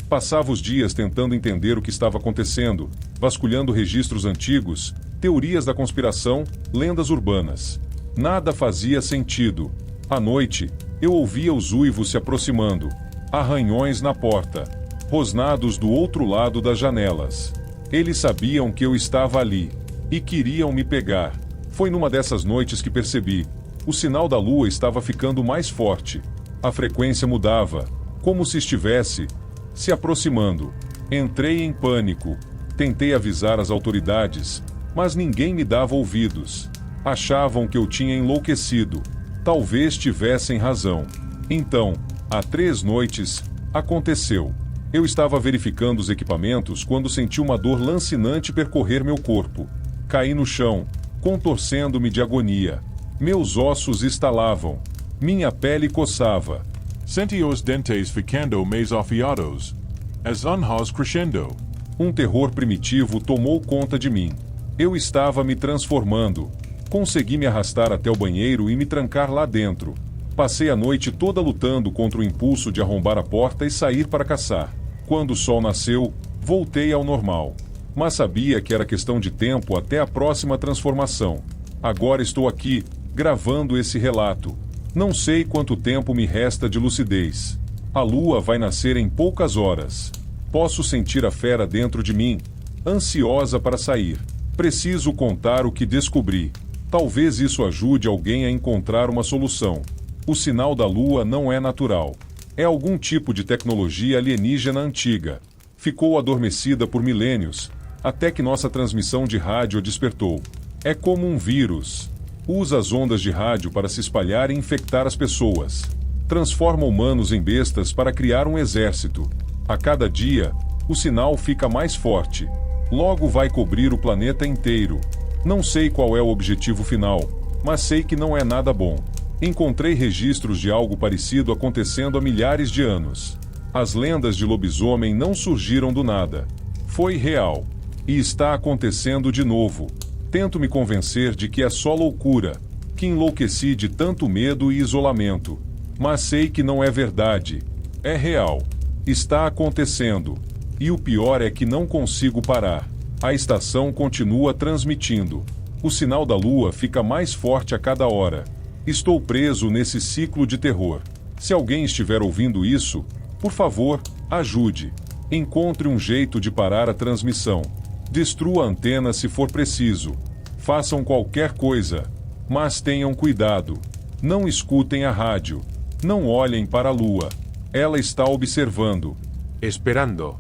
Passava os dias tentando entender o que estava acontecendo, vasculhando registros antigos, teorias da conspiração, lendas urbanas. Nada fazia sentido. À noite, eu ouvia os uivos se aproximando, arranhões na porta, rosnados do outro lado das janelas. Eles sabiam que eu estava ali e queriam me pegar. Foi numa dessas noites que percebi. O sinal da lua estava ficando mais forte. A frequência mudava, como se estivesse se aproximando. Entrei em pânico. Tentei avisar as autoridades, mas ninguém me dava ouvidos. Achavam que eu tinha enlouquecido. Talvez tivessem razão. Então, há 3 noites, aconteceu. Eu estava verificando os equipamentos quando senti uma dor lancinante percorrer meu corpo. Caí no chão, contorcendo-me de agonia. Meus ossos estalavam. Minha pele coçava. Senti os dentes ficando mais afiados. As unhas crescendo. Um terror primitivo tomou conta de mim. Eu estava me transformando. Consegui me arrastar até o banheiro e me trancar lá dentro. Passei a noite toda lutando contra o impulso de arrombar a porta e sair para caçar. Quando o sol nasceu, voltei ao normal. Mas sabia que era questão de tempo até a próxima transformação. Agora estou aqui, gravando esse relato. Não sei quanto tempo me resta de lucidez. A lua vai nascer em poucas horas. Posso sentir a fera dentro de mim, ansiosa para sair. Preciso contar o que descobri. Talvez isso ajude alguém a encontrar uma solução. O sinal da lua não é natural. É algum tipo de tecnologia alienígena antiga. Ficou adormecida por milênios, até que nossa transmissão de rádio despertou. É como um vírus. Usa as ondas de rádio para se espalhar e infectar as pessoas. Transforma humanos em bestas para criar um exército. A cada dia, o sinal fica mais forte. Logo vai cobrir o planeta inteiro. Não sei qual é o objetivo final, mas sei que não é nada bom. Encontrei registros de algo parecido acontecendo há milhares de anos. As lendas de lobisomem não surgiram do nada. Foi real. E está acontecendo de novo. Tento me convencer de que é só loucura, que enlouqueci de tanto medo e isolamento. Mas sei que não é verdade. É real. Está acontecendo. E o pior é que não consigo parar. A estação continua transmitindo. O sinal da lua fica mais forte a cada hora. Estou preso nesse ciclo de terror. Se alguém estiver ouvindo isso, por favor, ajude. Encontre um jeito de parar a transmissão. Destrua a antena se for preciso. Façam qualquer coisa. Mas tenham cuidado. Não escutem a rádio. Não olhem para a lua. Ela está observando. Esperando.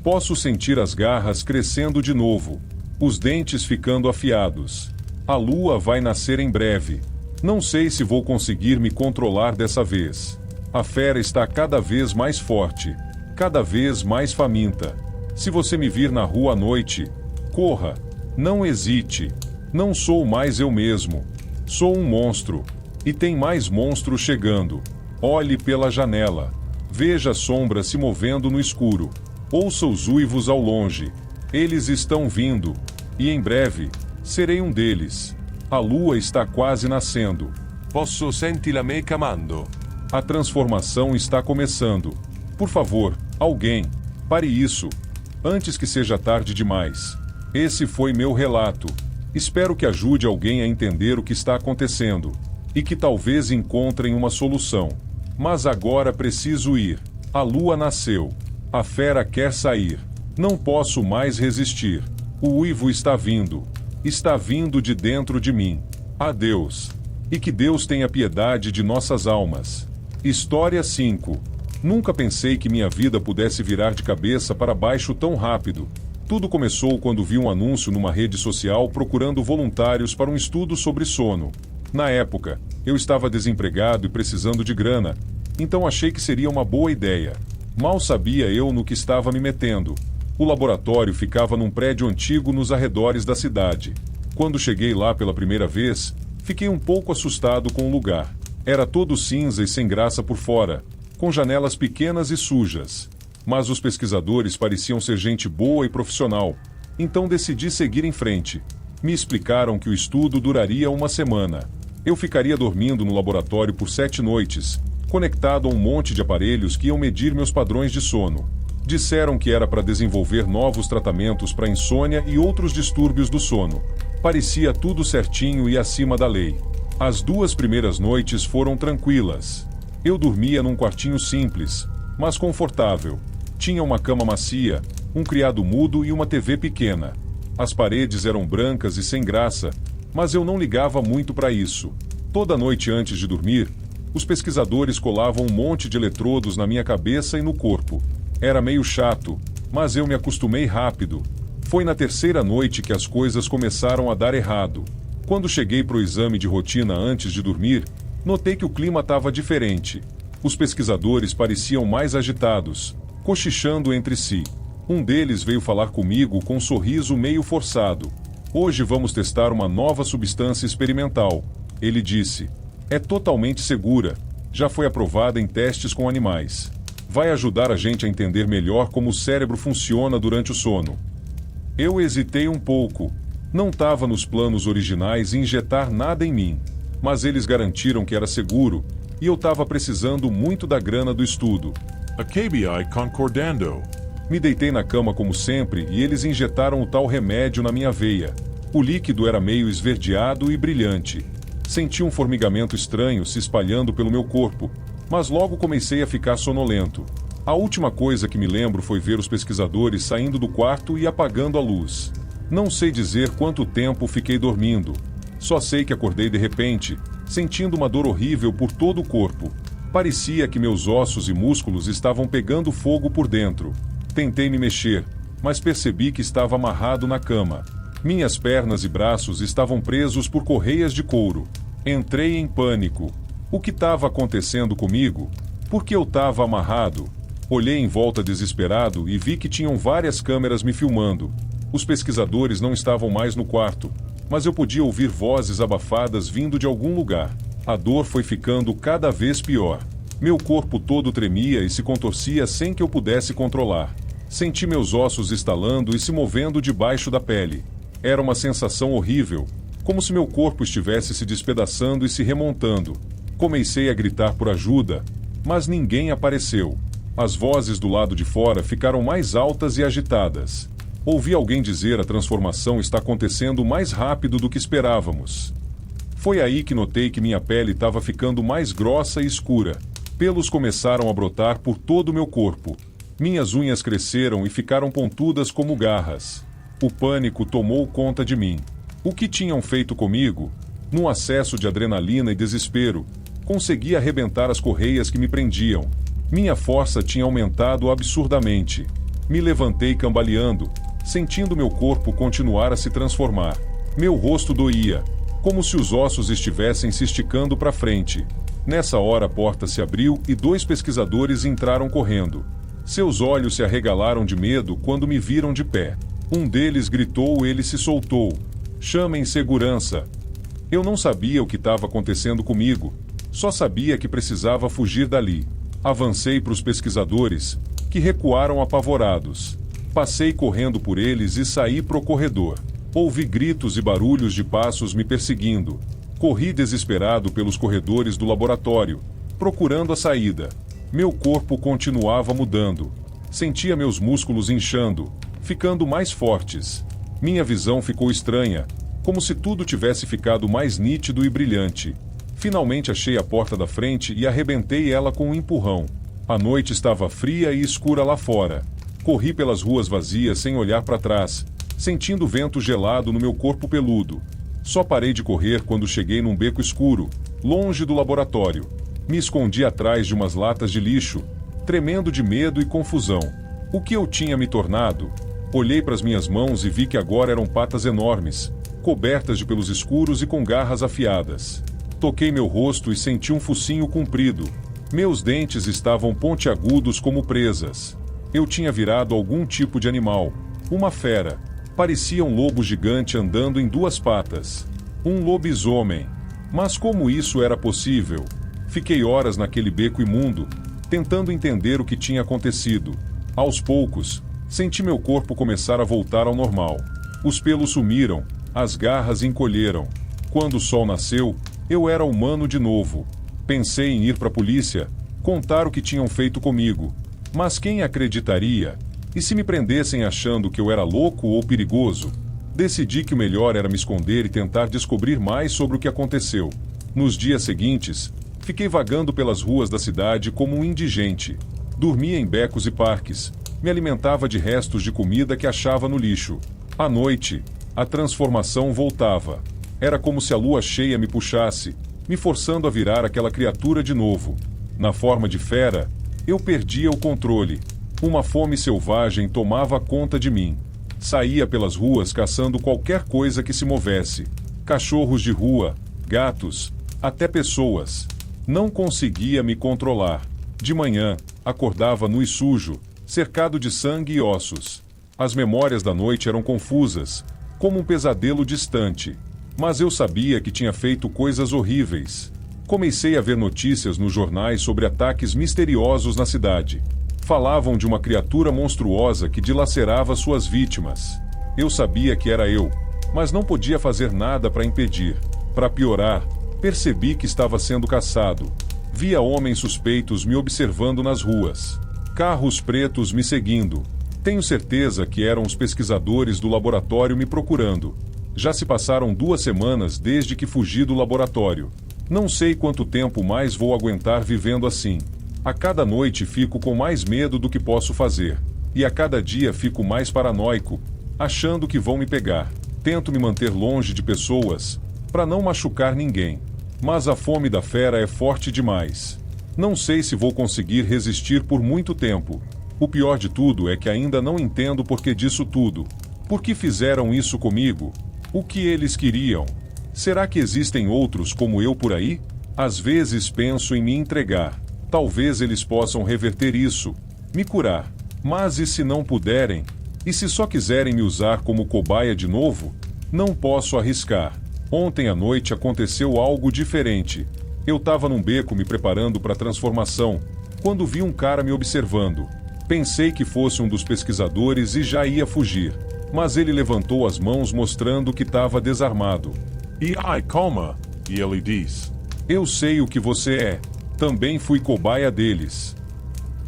Posso sentir as garras crescendo de novo. Os dentes ficando afiados. A lua vai nascer em breve. Não sei se vou conseguir me controlar dessa vez. A fera está cada vez mais forte. Cada vez mais faminta. Se você me vir na rua à noite, corra. Não hesite. Não sou mais eu mesmo. Sou um monstro. E tem mais monstros chegando. Olhe pela janela. Veja a sombra se movendo no escuro. Ouça os uivos ao longe. Eles estão vindo. E em breve, serei um deles. A lua está quase nascendo. Posso sentir me chamando. A transformação está começando. Por favor, alguém, pare isso. Antes que seja tarde demais. Esse foi meu relato. Espero que ajude alguém a entender o que está acontecendo. E que talvez encontrem uma solução. Mas agora preciso ir. A lua nasceu. A fera quer sair. Não posso mais resistir. O uivo está vindo. Está vindo de dentro de mim. Adeus. E que Deus tenha piedade de nossas almas. História 5. Nunca pensei que minha vida pudesse virar de cabeça para baixo tão rápido. Tudo começou quando vi um anúncio numa rede social procurando voluntários para um estudo sobre sono. Na época, eu estava desempregado e precisando de grana, então achei que seria uma boa ideia. Mal sabia eu no que estava me metendo. O laboratório ficava num prédio antigo nos arredores da cidade. Quando cheguei lá pela primeira vez, fiquei um pouco assustado com o lugar. Era todo cinza e sem graça por fora, com janelas pequenas e sujas. Mas os pesquisadores pareciam ser gente boa e profissional, então decidi seguir em frente. Me explicaram que o estudo duraria uma semana. Eu ficaria dormindo no laboratório por 7 noites, conectado a um monte de aparelhos que iam medir meus padrões de sono. Disseram que era para desenvolver novos tratamentos para insônia e outros distúrbios do sono. Parecia tudo certinho e acima da lei. As 2 primeiras noites foram tranquilas. Eu dormia num quartinho simples, mas confortável. Tinha uma cama macia, um criado mudo e uma TV pequena. As paredes eram brancas e sem graça, mas eu não ligava muito para isso. Toda noite antes de dormir, os pesquisadores colavam um monte de eletrodos na minha cabeça e no corpo. Era meio chato, mas eu me acostumei rápido. Foi na 3ª noite que as coisas começaram a dar errado. Quando cheguei para o exame de rotina antes de dormir, notei que o clima estava diferente. Os pesquisadores pareciam mais agitados, cochichando entre si. Um deles veio falar comigo com um sorriso meio forçado. Hoje vamos testar uma nova substância experimental, ele disse. É totalmente segura, já foi aprovada em testes com animais. Vai ajudar a gente a entender melhor como o cérebro funciona durante o sono. Eu hesitei um pouco. Não estava nos planos originais injetar nada em mim, mas eles garantiram que era seguro, e eu estava precisando muito da grana do estudo. Acabii concordando. Me deitei na cama como sempre e eles injetaram o tal remédio na minha veia. O líquido era meio esverdeado e brilhante. Senti um formigamento estranho se espalhando pelo meu corpo, mas logo comecei a ficar sonolento. A última coisa que me lembro foi ver os pesquisadores saindo do quarto e apagando a luz. Não sei dizer quanto tempo fiquei dormindo. Só sei que acordei de repente, sentindo uma dor horrível por todo o corpo. Parecia que meus ossos e músculos estavam pegando fogo por dentro. Tentei me mexer, mas percebi que estava amarrado na cama. Minhas pernas e braços estavam presos por correias de couro. Entrei em pânico. O que estava acontecendo comigo? Por que eu estava amarrado? Olhei em volta desesperado e vi que tinham várias câmeras me filmando. Os pesquisadores não estavam mais no quarto, mas eu podia ouvir vozes abafadas vindo de algum lugar. A dor foi ficando cada vez pior. Meu corpo todo tremia e se contorcia sem que eu pudesse controlar. Senti meus ossos estalando e se movendo debaixo da pele. Era uma sensação horrível, como se meu corpo estivesse se despedaçando e se remontando. Comecei a gritar por ajuda, mas ninguém apareceu. As vozes do lado de fora ficaram mais altas e agitadas. Ouvi alguém dizer: a transformação está acontecendo mais rápido do que esperávamos. Foi aí que notei que minha pele estava ficando mais grossa e escura. Pelos começaram a brotar por todo o meu corpo. Minhas unhas cresceram e ficaram pontudas como garras. O pânico tomou conta de mim. O que tinham feito comigo? Num acesso de adrenalina e desespero, consegui arrebentar as correias que me prendiam. Minha força tinha aumentado absurdamente. Me levantei cambaleando, sentindo meu corpo continuar a se transformar. Meu rosto doía, como se os ossos estivessem se esticando para frente. Nessa hora a porta se abriu e 2 pesquisadores entraram correndo. Seus olhos se arregalaram de medo quando me viram de pé. Um deles gritou, ele se soltou. Chamem segurança. Eu não sabia o que estava acontecendo comigo. Só sabia que precisava fugir dali. Avancei para os pesquisadores, que recuaram apavorados. Passei correndo por eles e saí para o corredor. Ouvi gritos e barulhos de passos me perseguindo. Corri desesperado pelos corredores do laboratório, procurando a saída. Meu corpo continuava mudando. Sentia meus músculos inchando, ficando mais fortes. Minha visão ficou estranha, como se tudo tivesse ficado mais nítido e brilhante. Finalmente achei a porta da frente e arrebentei ela com um empurrão. A noite estava fria e escura lá fora. Corri pelas ruas vazias sem olhar para trás, sentindo o vento gelado no meu corpo peludo. Só parei de correr quando cheguei num beco escuro, longe do laboratório. Me escondi atrás de umas latas de lixo, tremendo de medo e confusão. O que eu tinha me tornado? Olhei para as minhas mãos e vi que agora eram patas enormes, cobertas de pelos escuros e com garras afiadas. Toquei meu rosto e senti um focinho comprido. Meus dentes estavam pontiagudos como presas. Eu tinha virado algum tipo de animal. Uma fera. Parecia um lobo gigante andando em 2 patas. Um lobisomem. Mas como isso era possível? Fiquei horas naquele beco imundo, tentando entender o que tinha acontecido. Aos poucos, senti meu corpo começar a voltar ao normal. Os pelos sumiram, as garras encolheram. Quando o sol nasceu, eu era humano de novo. Pensei em ir para a polícia, contar o que tinham feito comigo. Mas quem acreditaria? E se me prendessem achando que eu era louco ou perigoso? Decidi que o melhor era me esconder e tentar descobrir mais sobre o que aconteceu. Nos dias seguintes, fiquei vagando pelas ruas da cidade como um indigente. Dormia em becos e parques. Me alimentava de restos de comida que achava no lixo. À noite, a transformação voltava. Era como se a lua cheia me puxasse, me forçando a virar aquela criatura de novo. Na forma de fera, eu perdia o controle. Uma fome selvagem tomava conta de mim. Saía pelas ruas caçando qualquer coisa que se movesse. Cachorros de rua, gatos, até pessoas. Não conseguia me controlar. De manhã, acordava nu e sujo, cercado de sangue e ossos. As memórias da noite eram confusas, como um pesadelo distante. Mas eu sabia que tinha feito coisas horríveis. Comecei a ver notícias nos jornais sobre ataques misteriosos na cidade. Falavam de uma criatura monstruosa que dilacerava suas vítimas. Eu sabia que era eu, mas não podia fazer nada para impedir. Para piorar, percebi que estava sendo caçado. Via homens suspeitos me observando nas ruas. Carros pretos me seguindo. Tenho certeza que eram os pesquisadores do laboratório me procurando. Já se passaram 2 semanas desde que fugi do laboratório. Não sei quanto tempo mais vou aguentar vivendo assim. A cada noite fico com mais medo do que posso fazer. E a cada dia fico mais paranoico, achando que vão me pegar. Tento me manter longe de pessoas, para não machucar ninguém. Mas a fome da fera é forte demais. Não sei se vou conseguir resistir por muito tempo. O pior de tudo é que ainda não entendo o porquê disso tudo. Por que fizeram isso comigo? O que eles queriam? Será que existem outros como eu por aí? Às vezes penso em me entregar. Talvez eles possam reverter isso, me curar. Mas e se não puderem? E se só quiserem me usar como cobaia de novo? Não posso arriscar. Ontem à noite aconteceu algo diferente. Eu estava num beco me preparando para a transformação, quando vi um cara me observando. Pensei que fosse um dos pesquisadores e já ia fugir. Mas ele levantou as mãos mostrando que estava desarmado. E ai, calma, e ele diz: Eu sei o que você é. Também fui cobaia deles.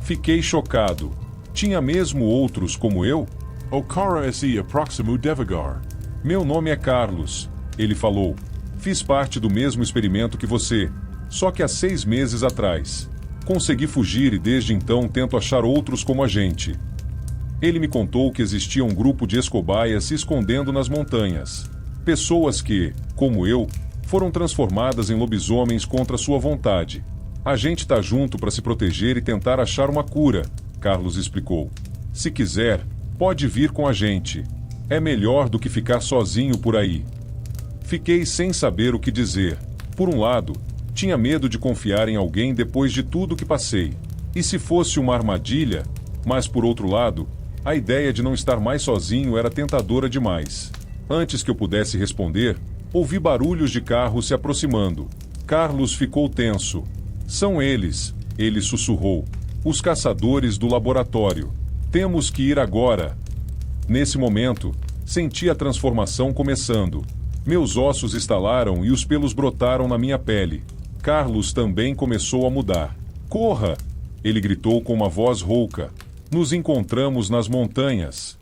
Fiquei chocado. Tinha mesmo outros como eu? O cara esse próximo devagar. Meu nome é Carlos, ele falou. Fiz parte do mesmo experimento que você, só que há 6 meses atrás. Consegui fugir e desde então tento achar outros como a gente. Ele me contou que existia um grupo de escobaias se escondendo nas montanhas. Pessoas que, como eu, foram transformadas em lobisomens contra sua vontade. A gente tá junto para se proteger e tentar achar uma cura, Carlos explicou. Se quiser, pode vir com a gente. É melhor do que ficar sozinho por aí. Fiquei sem saber o que dizer. Por um lado, tinha medo de confiar em alguém depois de tudo que passei. E se fosse uma armadilha? Mas por outro lado, a ideia de não estar mais sozinho era tentadora demais. Antes que eu pudesse responder, ouvi barulhos de carros se aproximando. Carlos ficou tenso. São eles, ele sussurrou. Os caçadores do laboratório. Temos que ir agora. Nesse momento, senti a transformação começando. Meus ossos estalaram e os pelos brotaram na minha pele. Carlos também começou a mudar. Corra! Ele gritou com uma voz rouca. Nos encontramos nas montanhas.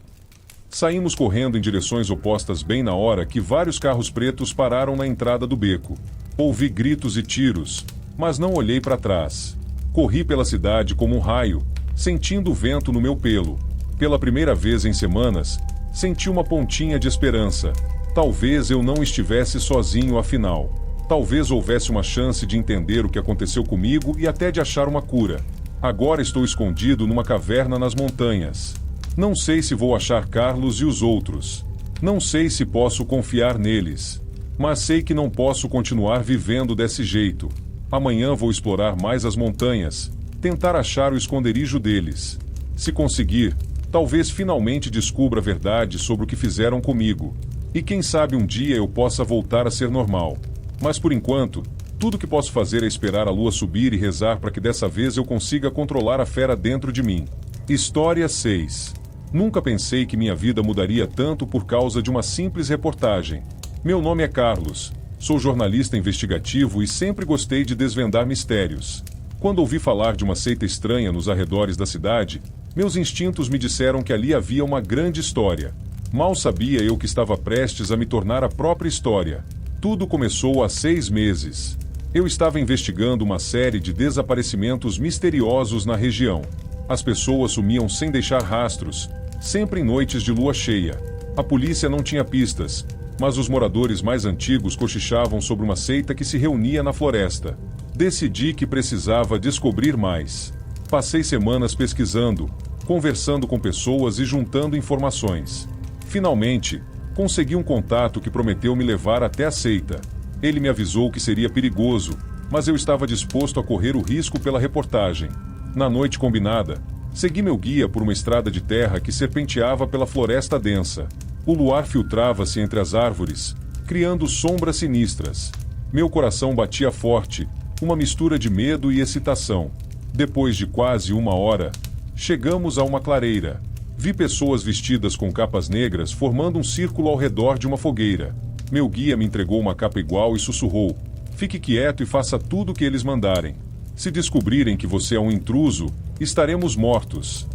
Saímos correndo em direções opostas bem na hora que vários carros pretos pararam na entrada do beco. Ouvi gritos e tiros, mas não olhei para trás. Corri pela cidade como um raio, sentindo o vento no meu pelo. Pela primeira vez em semanas, senti uma pontinha de esperança. Talvez eu não estivesse sozinho afinal. Talvez houvesse uma chance de entender o que aconteceu comigo e até de achar uma cura. Agora estou escondido numa caverna nas montanhas. Não sei se vou achar Carlos e os outros. Não sei se posso confiar neles. Mas sei que não posso continuar vivendo desse jeito. Amanhã vou explorar mais as montanhas, tentar achar o esconderijo deles. Se conseguir, talvez finalmente descubra a verdade sobre o que fizeram comigo. E quem sabe um dia eu possa voltar a ser normal. Mas por enquanto, tudo que posso fazer é esperar a lua subir e rezar para que dessa vez eu consiga controlar a fera dentro de mim. História 6. Nunca pensei que minha vida mudaria tanto por causa de uma simples reportagem. Meu nome é Carlos. Sou jornalista investigativo e sempre gostei de desvendar mistérios. Quando ouvi falar de uma seita estranha nos arredores da cidade, meus instintos me disseram que ali havia uma grande história. Mal sabia eu que estava prestes a me tornar a própria história. Tudo começou há 6 meses. Eu estava investigando uma série de desaparecimentos misteriosos na região. As pessoas sumiam sem deixar rastros, sempre em noites de lua cheia. A polícia não tinha pistas, mas os moradores mais antigos cochichavam sobre uma seita que se reunia na floresta. Decidi que precisava descobrir mais. Passei semanas pesquisando, conversando com pessoas e juntando informações. Finalmente, Consegui um contato que prometeu me levar até a seita. Ele me avisou que seria perigoso, mas eu estava disposto a correr o risco pela reportagem. Na noite combinada, segui meu guia por uma estrada de terra que serpenteava pela floresta densa. O luar filtrava-se entre as árvores, criando sombras sinistras. Meu coração batia forte, uma mistura de medo e excitação. Depois de quase 1 hora, chegamos a uma clareira. Vi pessoas vestidas com capas negras formando um círculo ao redor de uma fogueira. Meu guia me entregou uma capa igual e sussurrou: "Fique quieto e faça tudo o que eles mandarem. Se descobrirem que você é um intruso, estaremos mortos."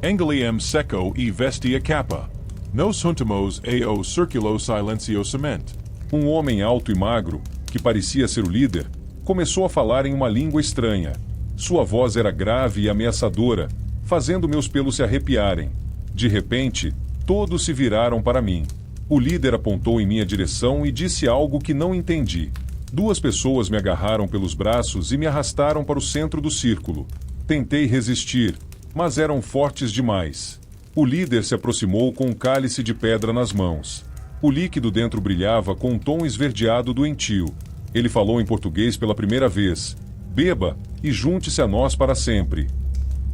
Angliam seco e vesti a capa. Nos juntamos ao circulo silenciosamente. Um homem alto e magro, que parecia ser o líder, começou a falar em uma língua estranha. Sua voz era grave e ameaçadora, fazendo meus pelos se arrepiarem. De repente, todos se viraram para mim. O líder apontou em minha direção e disse algo que não entendi. 2 pessoas me agarraram pelos braços e me arrastaram para o centro do círculo. Tentei resistir, mas eram fortes demais. O líder se aproximou com um cálice de pedra nas mãos. O líquido dentro brilhava com um tom esverdeado doentio. Ele falou em português pela primeira vez: "Beba e junte-se a nós para sempre."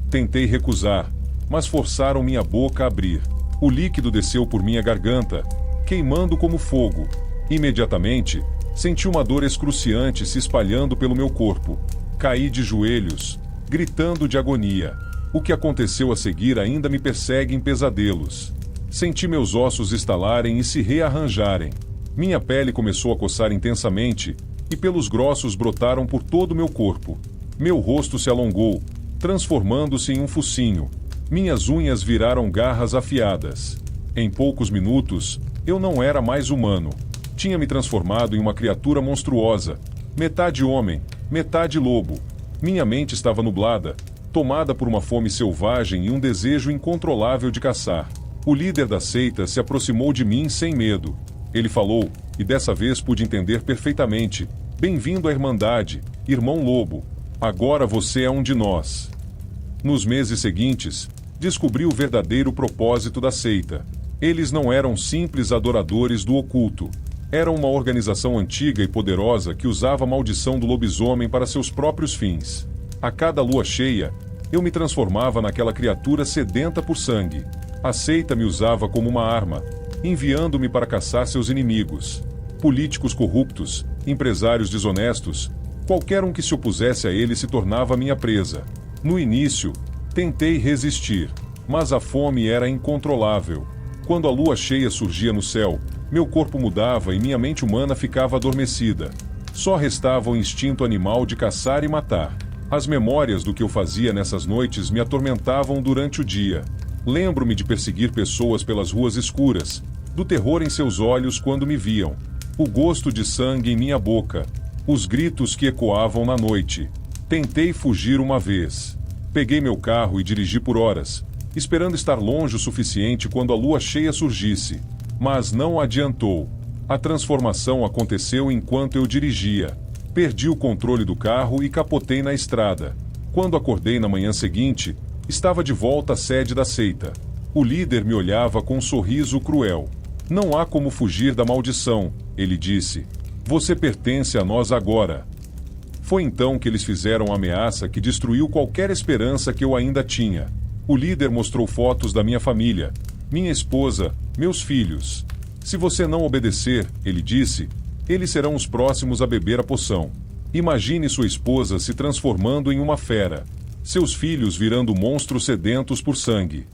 Tentei recusar, mas forçaram minha boca a abrir. O líquido desceu por minha garganta, queimando como fogo. Imediatamente, senti uma dor excruciante se espalhando pelo meu corpo. Caí de joelhos, gritando de agonia. O que aconteceu a seguir ainda me persegue em pesadelos. Senti meus ossos estalarem e se rearranjarem. Minha pele começou a coçar intensamente e pelos grossos brotaram por todo o meu corpo. Meu rosto se alongou, transformando-se em um focinho. Minhas unhas viraram garras afiadas. Em poucos minutos, eu não era mais humano. Tinha me transformado em uma criatura monstruosa, metade homem, metade lobo. Minha mente estava nublada, tomada por uma fome selvagem e um desejo incontrolável de caçar. O líder da seita se aproximou de mim sem medo. Ele falou, e dessa vez pude entender perfeitamente: "Bem-vindo à Irmandade, irmão lobo. Agora você é um de nós." Nos meses seguintes, descobri o verdadeiro propósito da seita. Eles não eram simples adoradores do oculto. Eram uma organização antiga e poderosa que usava a maldição do lobisomem para seus próprios fins. A cada lua cheia, eu me transformava naquela criatura sedenta por sangue. A seita me usava como uma arma, enviando-me para caçar seus inimigos. Políticos corruptos, empresários desonestos, qualquer um que se opusesse a ele se tornava minha presa. No início, tentei resistir, mas a fome era incontrolável. Quando a lua cheia surgia no céu, meu corpo mudava e minha mente humana ficava adormecida. Só restava o instinto animal de caçar e matar. As memórias do que eu fazia nessas noites me atormentavam durante o dia. Lembro-me de perseguir pessoas pelas ruas escuras, do terror em seus olhos quando me viam, o gosto de sangue em minha boca, os gritos que ecoavam na noite. Tentei fugir uma vez. Peguei meu carro e dirigi por horas, esperando estar longe o suficiente quando a lua cheia surgisse. Mas não adiantou. A transformação aconteceu enquanto eu dirigia. Perdi o controle do carro e capotei na estrada. Quando acordei na manhã seguinte, estava de volta à sede da seita. O líder me olhava com um sorriso cruel. "Não há como fugir da maldição", ele disse. "Você pertence a nós agora." Foi então que eles fizeram a ameaça que destruiu qualquer esperança que eu ainda tinha. O líder mostrou fotos da minha família, minha esposa, meus filhos. "Se você não obedecer", ele disse, "eles serão os próximos a beber a poção. Imagine sua esposa se transformando em uma fera, seus filhos virando monstros sedentos por sangue."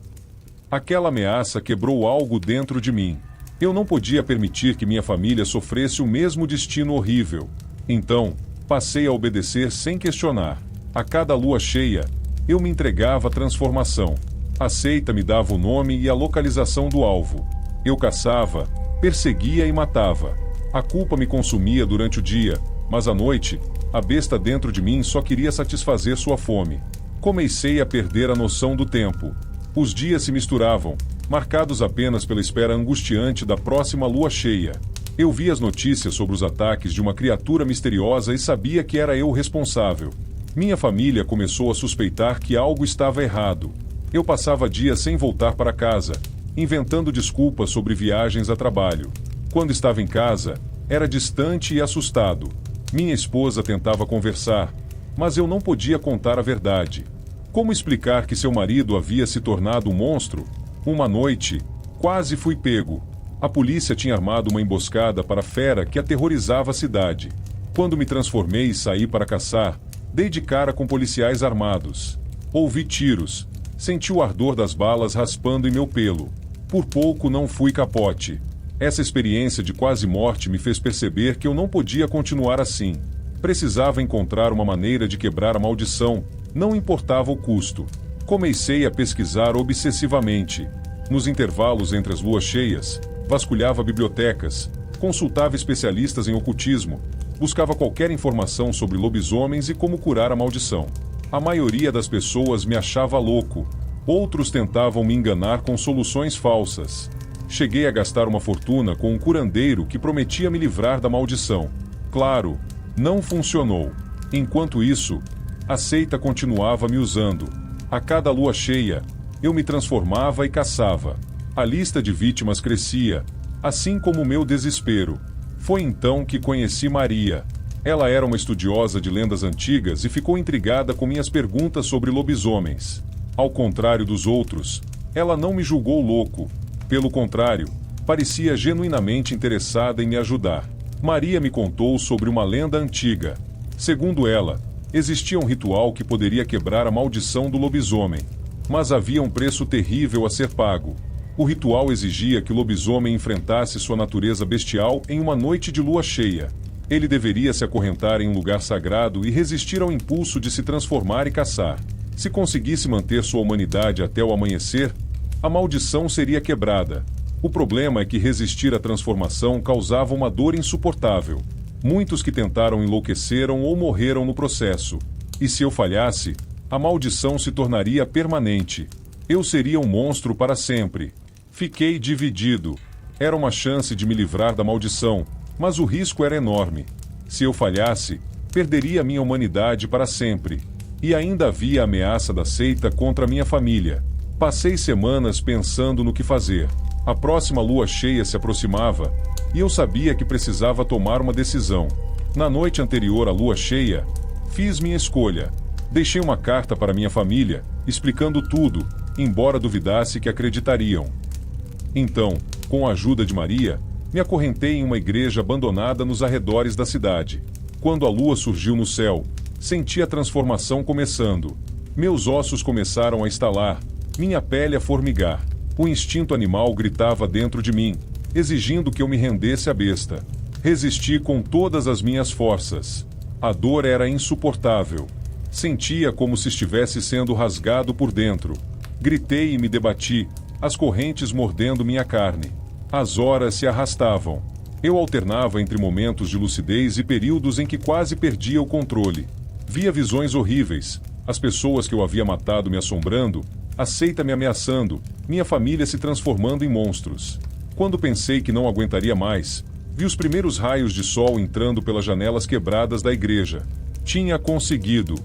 Aquela ameaça quebrou algo dentro de mim. Eu não podia permitir que minha família sofresse o mesmo destino horrível. Então, passei a obedecer sem questionar. A cada lua cheia, eu me entregava à transformação. A seita me dava o nome e a localização do alvo. Eu caçava, perseguia e matava. A culpa me consumia durante o dia, mas à noite, a besta dentro de mim só queria satisfazer sua fome. Comecei a perder a noção do tempo. Os dias se misturavam, marcados apenas pela espera angustiante da próxima lua cheia. Eu vi as notícias sobre os ataques de uma criatura misteriosa e sabia que era eu o responsável. Minha família começou a suspeitar que algo estava errado. Eu passava dias sem voltar para casa, inventando desculpas sobre viagens a trabalho. Quando estava em casa, era distante e assustado. Minha esposa tentava conversar, mas eu não podia contar a verdade. Como explicar que seu marido havia se tornado um monstro? Uma noite, quase fui pego. A polícia tinha armado uma emboscada para a fera que aterrorizava a cidade. Quando me transformei e saí para caçar, dei de cara com policiais armados. Ouvi tiros. Senti o ardor das balas raspando em meu pelo. Por pouco não fui capote. Essa experiência de quase morte me fez perceber que eu não podia continuar assim. Precisava encontrar uma maneira de quebrar a maldição, não importava o custo. Comecei a pesquisar obsessivamente. Nos intervalos entre as luas cheias, vasculhava bibliotecas, consultava especialistas em ocultismo, buscava qualquer informação sobre lobisomens e como curar a maldição. A maioria das pessoas me achava louco, outros tentavam me enganar com soluções falsas. Cheguei a gastar uma fortuna com um curandeiro que prometia me livrar da maldição. Claro, não funcionou. Enquanto isso, a seita continuava me usando. A cada lua cheia, eu me transformava e caçava. A lista de vítimas crescia, assim como o meu desespero. Foi então que conheci Maria. Ela era uma estudiosa de lendas antigas e ficou intrigada com minhas perguntas sobre lobisomens. Ao contrário dos outros, ela não me julgou louco. Pelo contrário, parecia genuinamente interessada em me ajudar. Maria me contou sobre uma lenda antiga. Segundo ela, existia um ritual que poderia quebrar a maldição do lobisomem. Mas havia um preço terrível a ser pago. O ritual exigia que o lobisomem enfrentasse sua natureza bestial em uma noite de lua cheia. Ele deveria se acorrentar em um lugar sagrado e resistir ao impulso de se transformar e caçar. Se conseguisse manter sua humanidade até o amanhecer, a maldição seria quebrada. O problema é que resistir à transformação causava uma dor insuportável. Muitos que tentaram enlouqueceram ou morreram no processo. E se eu falhasse, a maldição se tornaria permanente. Eu seria um monstro para sempre. Fiquei dividido. Era uma chance de me livrar da maldição, mas o risco era enorme. Se eu falhasse, perderia minha humanidade para sempre. E ainda havia a ameaça da seita contra minha família. Passei semanas pensando no que fazer. A próxima lua cheia se aproximava, e eu sabia que precisava tomar uma decisão. Na noite anterior à lua cheia, fiz minha escolha. Deixei uma carta para minha família, explicando tudo, embora duvidasse que acreditariam. Então, com a ajuda de Maria, me acorrentei em uma igreja abandonada nos arredores da cidade. Quando a lua surgiu no céu, senti a transformação começando. Meus ossos começaram a estalar, minha pele a formigar. O instinto animal gritava dentro de mim, exigindo que eu me rendesse à besta. Resisti com todas as minhas forças. A dor era insuportável. Sentia como se estivesse sendo rasgado por dentro. Gritei e me debati, as correntes mordendo minha carne. As horas se arrastavam. Eu alternava entre momentos de lucidez e períodos em que quase perdia o controle. Via visões horríveis, as pessoas que eu havia matado me assombrando, a seita me ameaçando, minha família se transformando em monstros. Quando pensei que não aguentaria mais, vi os primeiros raios de sol entrando pelas janelas quebradas da igreja. Tinha conseguido.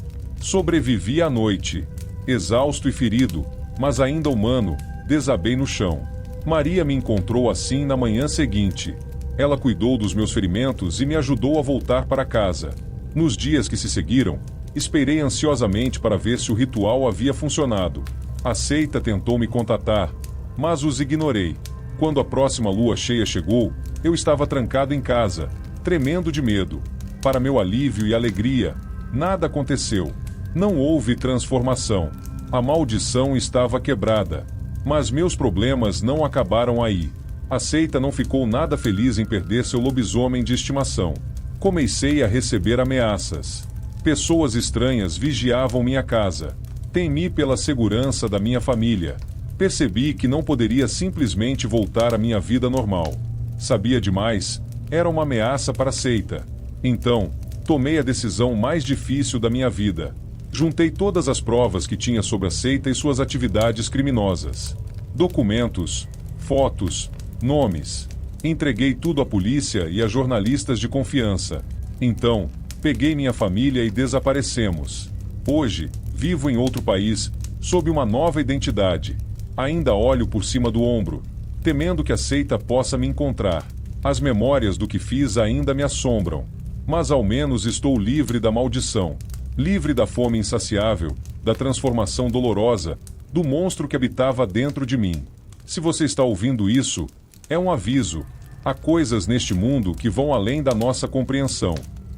Sobrevivi à noite. Exausto e ferido, mas ainda humano, desabei no chão. Maria me encontrou assim na manhã seguinte. Ela cuidou dos meus ferimentos e me ajudou a voltar para casa. Nos dias que se seguiram, esperei ansiosamente para ver se o ritual havia funcionado. A seita tentou me contatar, mas os ignorei. Quando a próxima lua cheia chegou, eu estava trancado em casa, tremendo de medo. Para meu alívio e alegria, nada aconteceu. Não houve transformação. A maldição estava quebrada. Mas meus problemas não acabaram aí. A seita não ficou nada feliz em perder seu lobisomem de estimação. Comecei a receber ameaças. Pessoas estranhas vigiavam minha casa. Temi pela segurança da minha família. Percebi que não poderia simplesmente voltar à minha vida normal. Sabia demais, era uma ameaça para a seita. Então, tomei a decisão mais difícil da minha vida. Juntei todas as provas que tinha sobre a seita e suas atividades criminosas. Documentos, fotos, nomes. Entreguei tudo à polícia e a jornalistas de confiança. Então, peguei minha família e desaparecemos. Hoje, vivo em outro país, sob uma nova identidade. Ainda olho por cima do ombro, temendo que a seita possa me encontrar. As memórias do que fiz ainda me assombram. Mas ao menos estou livre da maldição, livre da fome insaciável, da transformação dolorosa, do monstro que habitava dentro de mim. Se você está ouvindo isso, é um aviso. Há coisas neste mundo que vão além da nossa compreensão.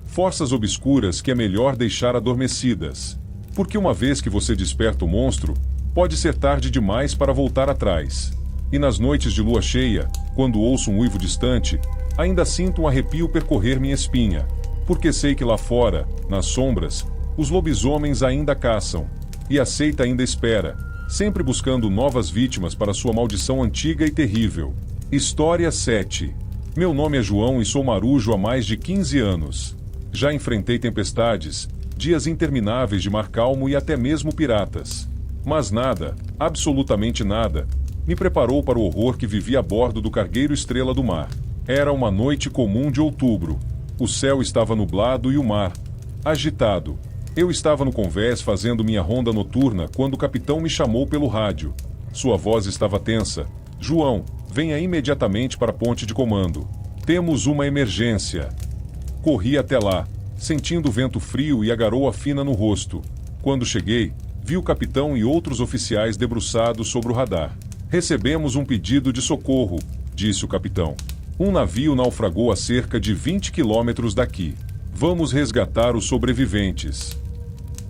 Forças obscuras que é melhor deixar adormecidas. Porque uma vez que você desperta o monstro, pode ser tarde demais para voltar atrás. E nas noites de lua cheia, quando ouço um uivo distante, ainda sinto um arrepio percorrer minha espinha. Porque sei que lá fora, nas sombras, os lobisomens ainda caçam. E a seita ainda espera, sempre buscando novas vítimas para sua maldição antiga e terrível. História 7. Meu nome é João e sou marujo há mais de 15 anos. Já enfrentei tempestades, dias intermináveis de mar calmo e até mesmo piratas. Mas nada, absolutamente nada, me preparou para o horror que vivi a bordo do cargueiro Estrela do Mar. Era uma noite comum de outubro. O céu estava nublado e o mar agitado. Eu estava no convés fazendo minha ronda noturna quando o capitão me chamou pelo rádio. Sua voz estava tensa. João, venha imediatamente para a ponte de comando. Temos uma emergência. Corri até lá, sentindo o vento frio e a garoa fina no rosto. Quando cheguei, vi o capitão e outros oficiais debruçados sobre o radar. Recebemos um pedido de socorro, disse o capitão. Um navio naufragou a cerca de 20 quilômetros daqui. Vamos resgatar os sobreviventes.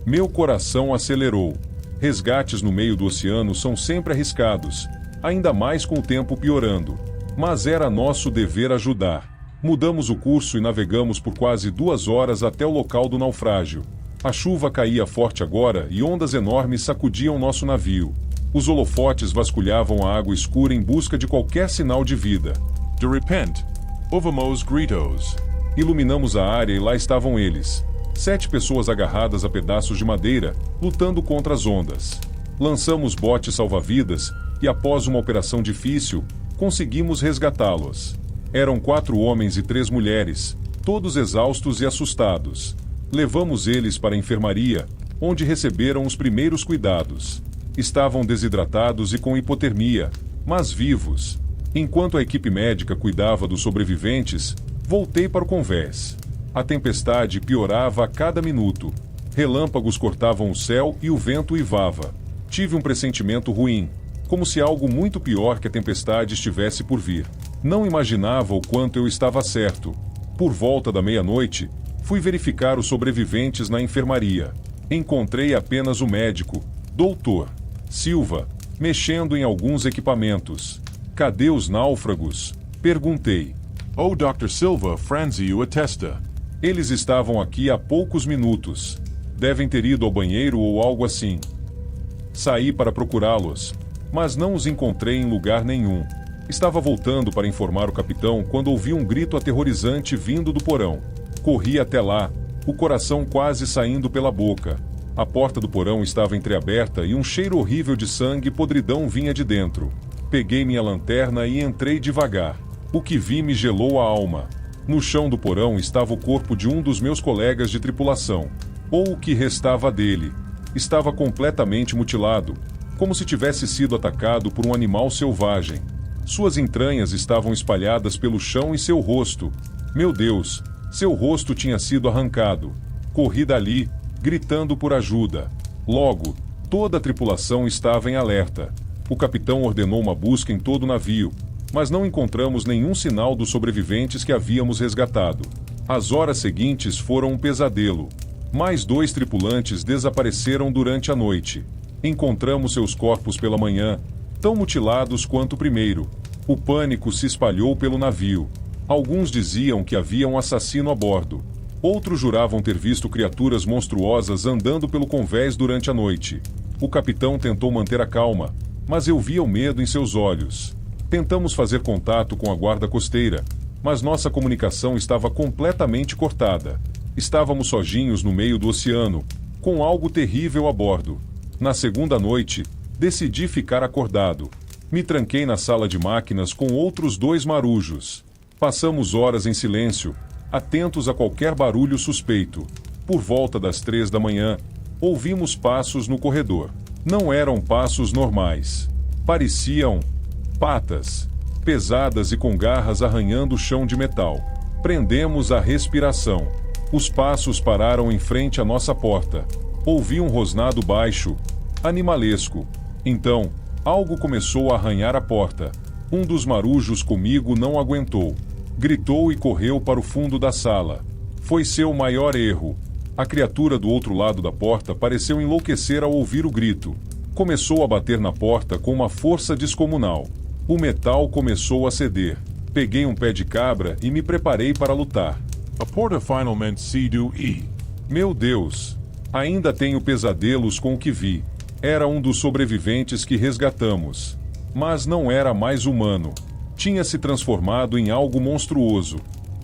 Meu coração acelerou. Resgates no meio do oceano são sempre arriscados, ainda mais com o tempo piorando. Mas era nosso dever ajudar. Mudamos o curso e navegamos por quase 2 horas até o local do naufrágio. A chuva caía forte agora e ondas enormes sacudiam nosso navio. Os holofotes vasculhavam a água escura em busca de qualquer sinal de vida. De repente, ouvimos gritos. Iluminamos a área e lá estavam eles. 7 pessoas agarradas a pedaços de madeira, lutando contra as ondas. Lançamos botes salva-vidas e, após uma operação difícil, conseguimos resgatá-los. Eram 4 homens e 3 mulheres, todos exaustos e assustados. Levamos eles para a enfermaria, onde receberam os primeiros cuidados. Estavam desidratados e com hipotermia, mas vivos. Enquanto a equipe médica cuidava dos sobreviventes, voltei para o convés. A tempestade piorava a cada minuto. Relâmpagos cortavam o céu e o vento uivava. Tive um pressentimento ruim, como se algo muito pior que a tempestade estivesse por vir. Não imaginava o quanto eu estava certo. Por volta da meia-noite, fui verificar os sobreviventes na enfermaria. Encontrei apenas o médico, Dr. Silva, mexendo em alguns equipamentos. Cadê os náufragos? Perguntei. O Dr. Silva franziu a testa. Eles estavam aqui há poucos minutos. Devem ter ido ao banheiro ou algo assim. Saí para procurá-los, mas não os encontrei em lugar nenhum. Estava voltando para informar o capitão quando ouvi um grito aterrorizante vindo do porão. Corri até lá, o coração quase saindo pela boca. A porta do porão estava entreaberta e um cheiro horrível de sangue e podridão vinha de dentro. Peguei minha lanterna e entrei devagar. O que vi me gelou a alma. No chão do porão estava o corpo de um dos meus colegas de tripulação. Ou o que restava dele. Estava completamente mutilado, como se tivesse sido atacado por um animal selvagem. Suas entranhas estavam espalhadas pelo chão e seu rosto. Meu Deus, seu rosto tinha sido arrancado. Corri dali, gritando por ajuda. Logo, toda a tripulação estava em alerta. O capitão ordenou uma busca em todo o navio, mas não encontramos nenhum sinal dos sobreviventes que havíamos resgatado. As horas seguintes foram um pesadelo. Mais 2 tripulantes desapareceram durante a noite. Encontramos seus corpos pela manhã, tão mutilados quanto o primeiro. O pânico se espalhou pelo navio. Alguns diziam que havia um assassino a bordo. Outros juravam ter visto criaturas monstruosas andando pelo convés durante a noite. O capitão tentou manter a calma, mas eu via o medo em seus olhos. Tentamos fazer contato com a guarda costeira, mas nossa comunicação estava completamente cortada. Estávamos sozinhos no meio do oceano, com algo terrível a bordo. Na segunda noite, decidi ficar acordado. Me tranquei na sala de máquinas com outros 2 marujos. Passamos horas em silêncio, atentos a qualquer barulho suspeito. Por volta das 3 da manhã, ouvimos passos no corredor. Não eram passos normais. Pareciam patas, pesadas e com garras arranhando o chão de metal. Prendemos a respiração. Os passos pararam em frente à nossa porta. Ouvi um rosnado baixo, animalesco. Então, algo começou a arranhar a porta. Um dos marujos comigo não aguentou. Gritou e correu para o fundo da sala. Foi seu maior erro. A criatura do outro lado da porta pareceu enlouquecer ao ouvir o grito. Começou a bater na porta com uma força descomunal. O metal começou a ceder. Peguei um pé de cabra e me preparei para lutar. A porta finalmente cedo e... Meu Deus! Ainda tenho pesadelos com o que vi. Era um dos sobreviventes que resgatamos. Mas não era mais humano. Tinha se transformado em algo monstruoso.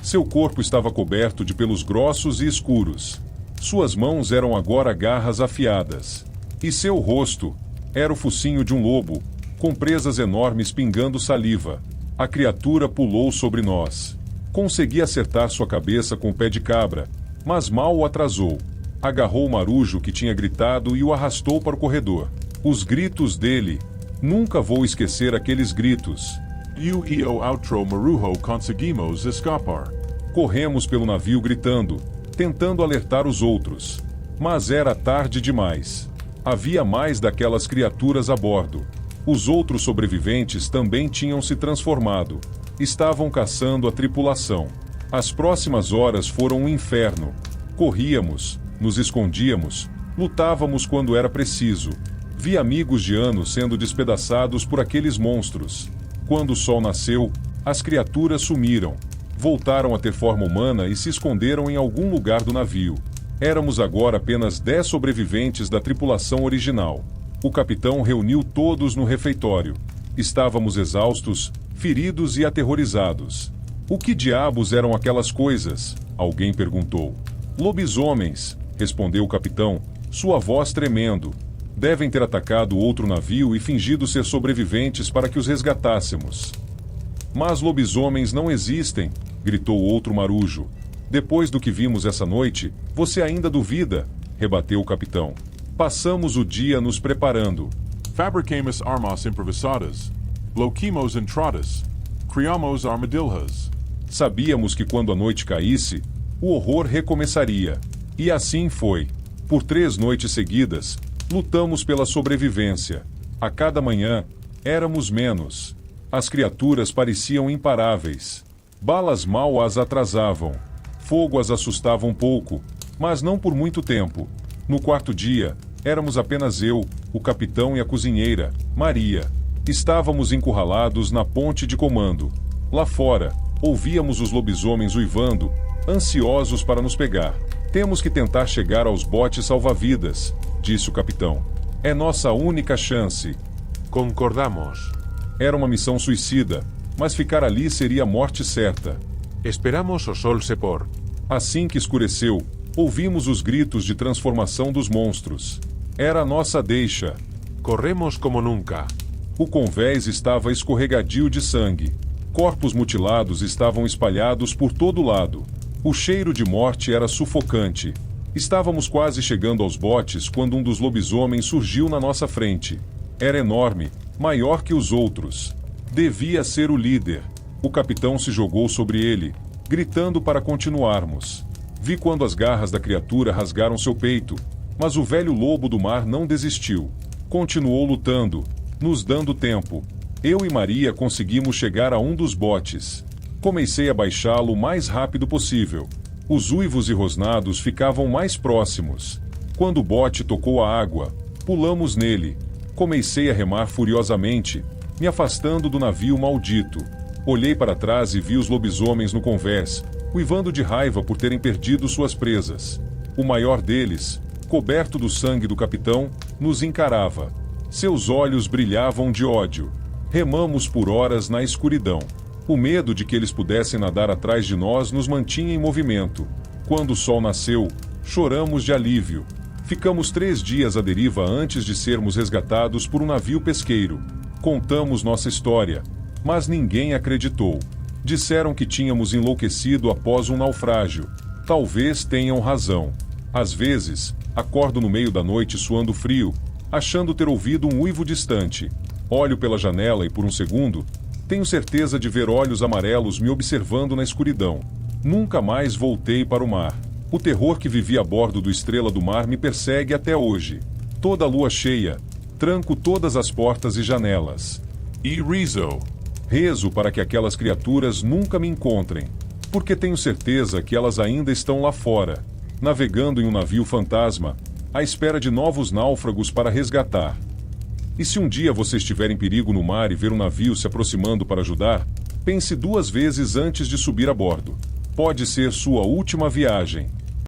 Seu corpo estava coberto de pelos grossos e escuros. Suas mãos eram agora garras afiadas. E seu rosto era o focinho de um lobo, com presas enormes pingando saliva. A criatura pulou sobre nós. Consegui acertar sua cabeça com o pé de cabra, mas mal o atrasou. Agarrou o marujo que tinha gritado e o arrastou para o corredor. Os gritos dele. Nunca vou esquecer aqueles gritos. Eu e o outro marujo conseguimos escapar. Corremos pelo navio gritando, tentando alertar os outros. Mas era tarde demais. Havia mais daquelas criaturas a bordo. Os outros sobreviventes também tinham se transformado. Estavam caçando a tripulação. As próximas horas foram um inferno. Corríamos, nos escondíamos, lutávamos quando era preciso. Vi amigos de anos sendo despedaçados por aqueles monstros. Quando o sol nasceu, as criaturas sumiram. Voltaram a ter forma humana e se esconderam em algum lugar do navio. Éramos agora apenas 10 sobreviventes da tripulação original. O capitão reuniu todos no refeitório. Estávamos exaustos, feridos e aterrorizados. O que diabos eram aquelas coisas? Alguém perguntou. Lobisomens, respondeu o capitão, sua voz tremendo. Devem ter atacado outro navio e fingido ser sobreviventes para que os resgatássemos. Mas lobisomens não existem, gritou outro marujo. Depois do que vimos essa noite, você ainda duvida? Rebateu o capitão. Passamos o dia nos preparando. Fabricamos armas improvisadas. Bloqueamos entradas. Criamos armadilhas. Sabíamos que quando a noite caísse, o horror recomeçaria. E assim foi. Por 3 noites seguidas, lutamos pela sobrevivência. A cada manhã, éramos menos. As criaturas pareciam imparáveis. Balas mal as atrasavam. Fogo as assustava um pouco, mas não por muito tempo. No 4º dia, éramos apenas eu, o capitão e a cozinheira, Maria. Estávamos encurralados na ponte de comando. Lá fora, ouvíamos os lobisomens uivando, ansiosos para nos pegar. Temos que tentar chegar aos botes salva-vidas, disse o capitão. É nossa única chance. Concordamos. Era uma missão suicida, mas ficar ali seria a morte certa. Esperamos o sol se pôr. Assim que escureceu, ouvimos os gritos de transformação dos monstros. Era a nossa deixa. Corremos como nunca. O convés estava escorregadio de sangue. Corpos mutilados estavam espalhados por todo lado. O cheiro de morte era sufocante. Estávamos quase chegando aos botes quando um dos lobisomens surgiu na nossa frente. Era enorme, maior que os outros. Devia ser o líder. O capitão se jogou sobre ele, gritando para continuarmos. Vi quando as garras da criatura rasgaram seu peito, mas o velho lobo do mar não desistiu. Continuou lutando, nos dando tempo. Eu e Maria conseguimos chegar a um dos botes. Comecei a baixá-lo o mais rápido possível. Os uivos e rosnados ficavam mais próximos. Quando o bote tocou a água, pulamos nele. Comecei a remar furiosamente, me afastando do navio maldito. Olhei para trás e vi os lobisomens no convés, uivando de raiva por terem perdido suas presas. O maior deles, coberto do sangue do capitão, nos encarava. Seus olhos brilhavam de ódio. Remamos por horas na escuridão. O medo de que eles pudessem nadar atrás de nós nos mantinha em movimento. Quando o sol nasceu, choramos de alívio. Ficamos 3 dias à deriva antes de sermos resgatados por um navio pesqueiro. Contamos nossa história, mas ninguém acreditou. Disseram que tínhamos enlouquecido após um naufrágio. Talvez tenham razão. Às vezes, acordo no meio da noite suando frio, achando ter ouvido um uivo distante. Olho pela janela e por um segundo, tenho certeza de ver olhos amarelos me observando na escuridão. Nunca mais voltei para o mar. O terror que vivi a bordo do Estrela do Mar me persegue até hoje. Toda lua cheia, tranco todas as portas e janelas. E Rizzo. Rezo para que aquelas criaturas nunca me encontrem, porque tenho certeza que elas ainda estão lá fora, navegando em um navio fantasma, à espera de novos náufragos para resgatar. E se um dia você estiver em perigo no mar e ver um navio se aproximando para ajudar, pense 2 vezes antes de subir a bordo. Pode ser sua última viagem.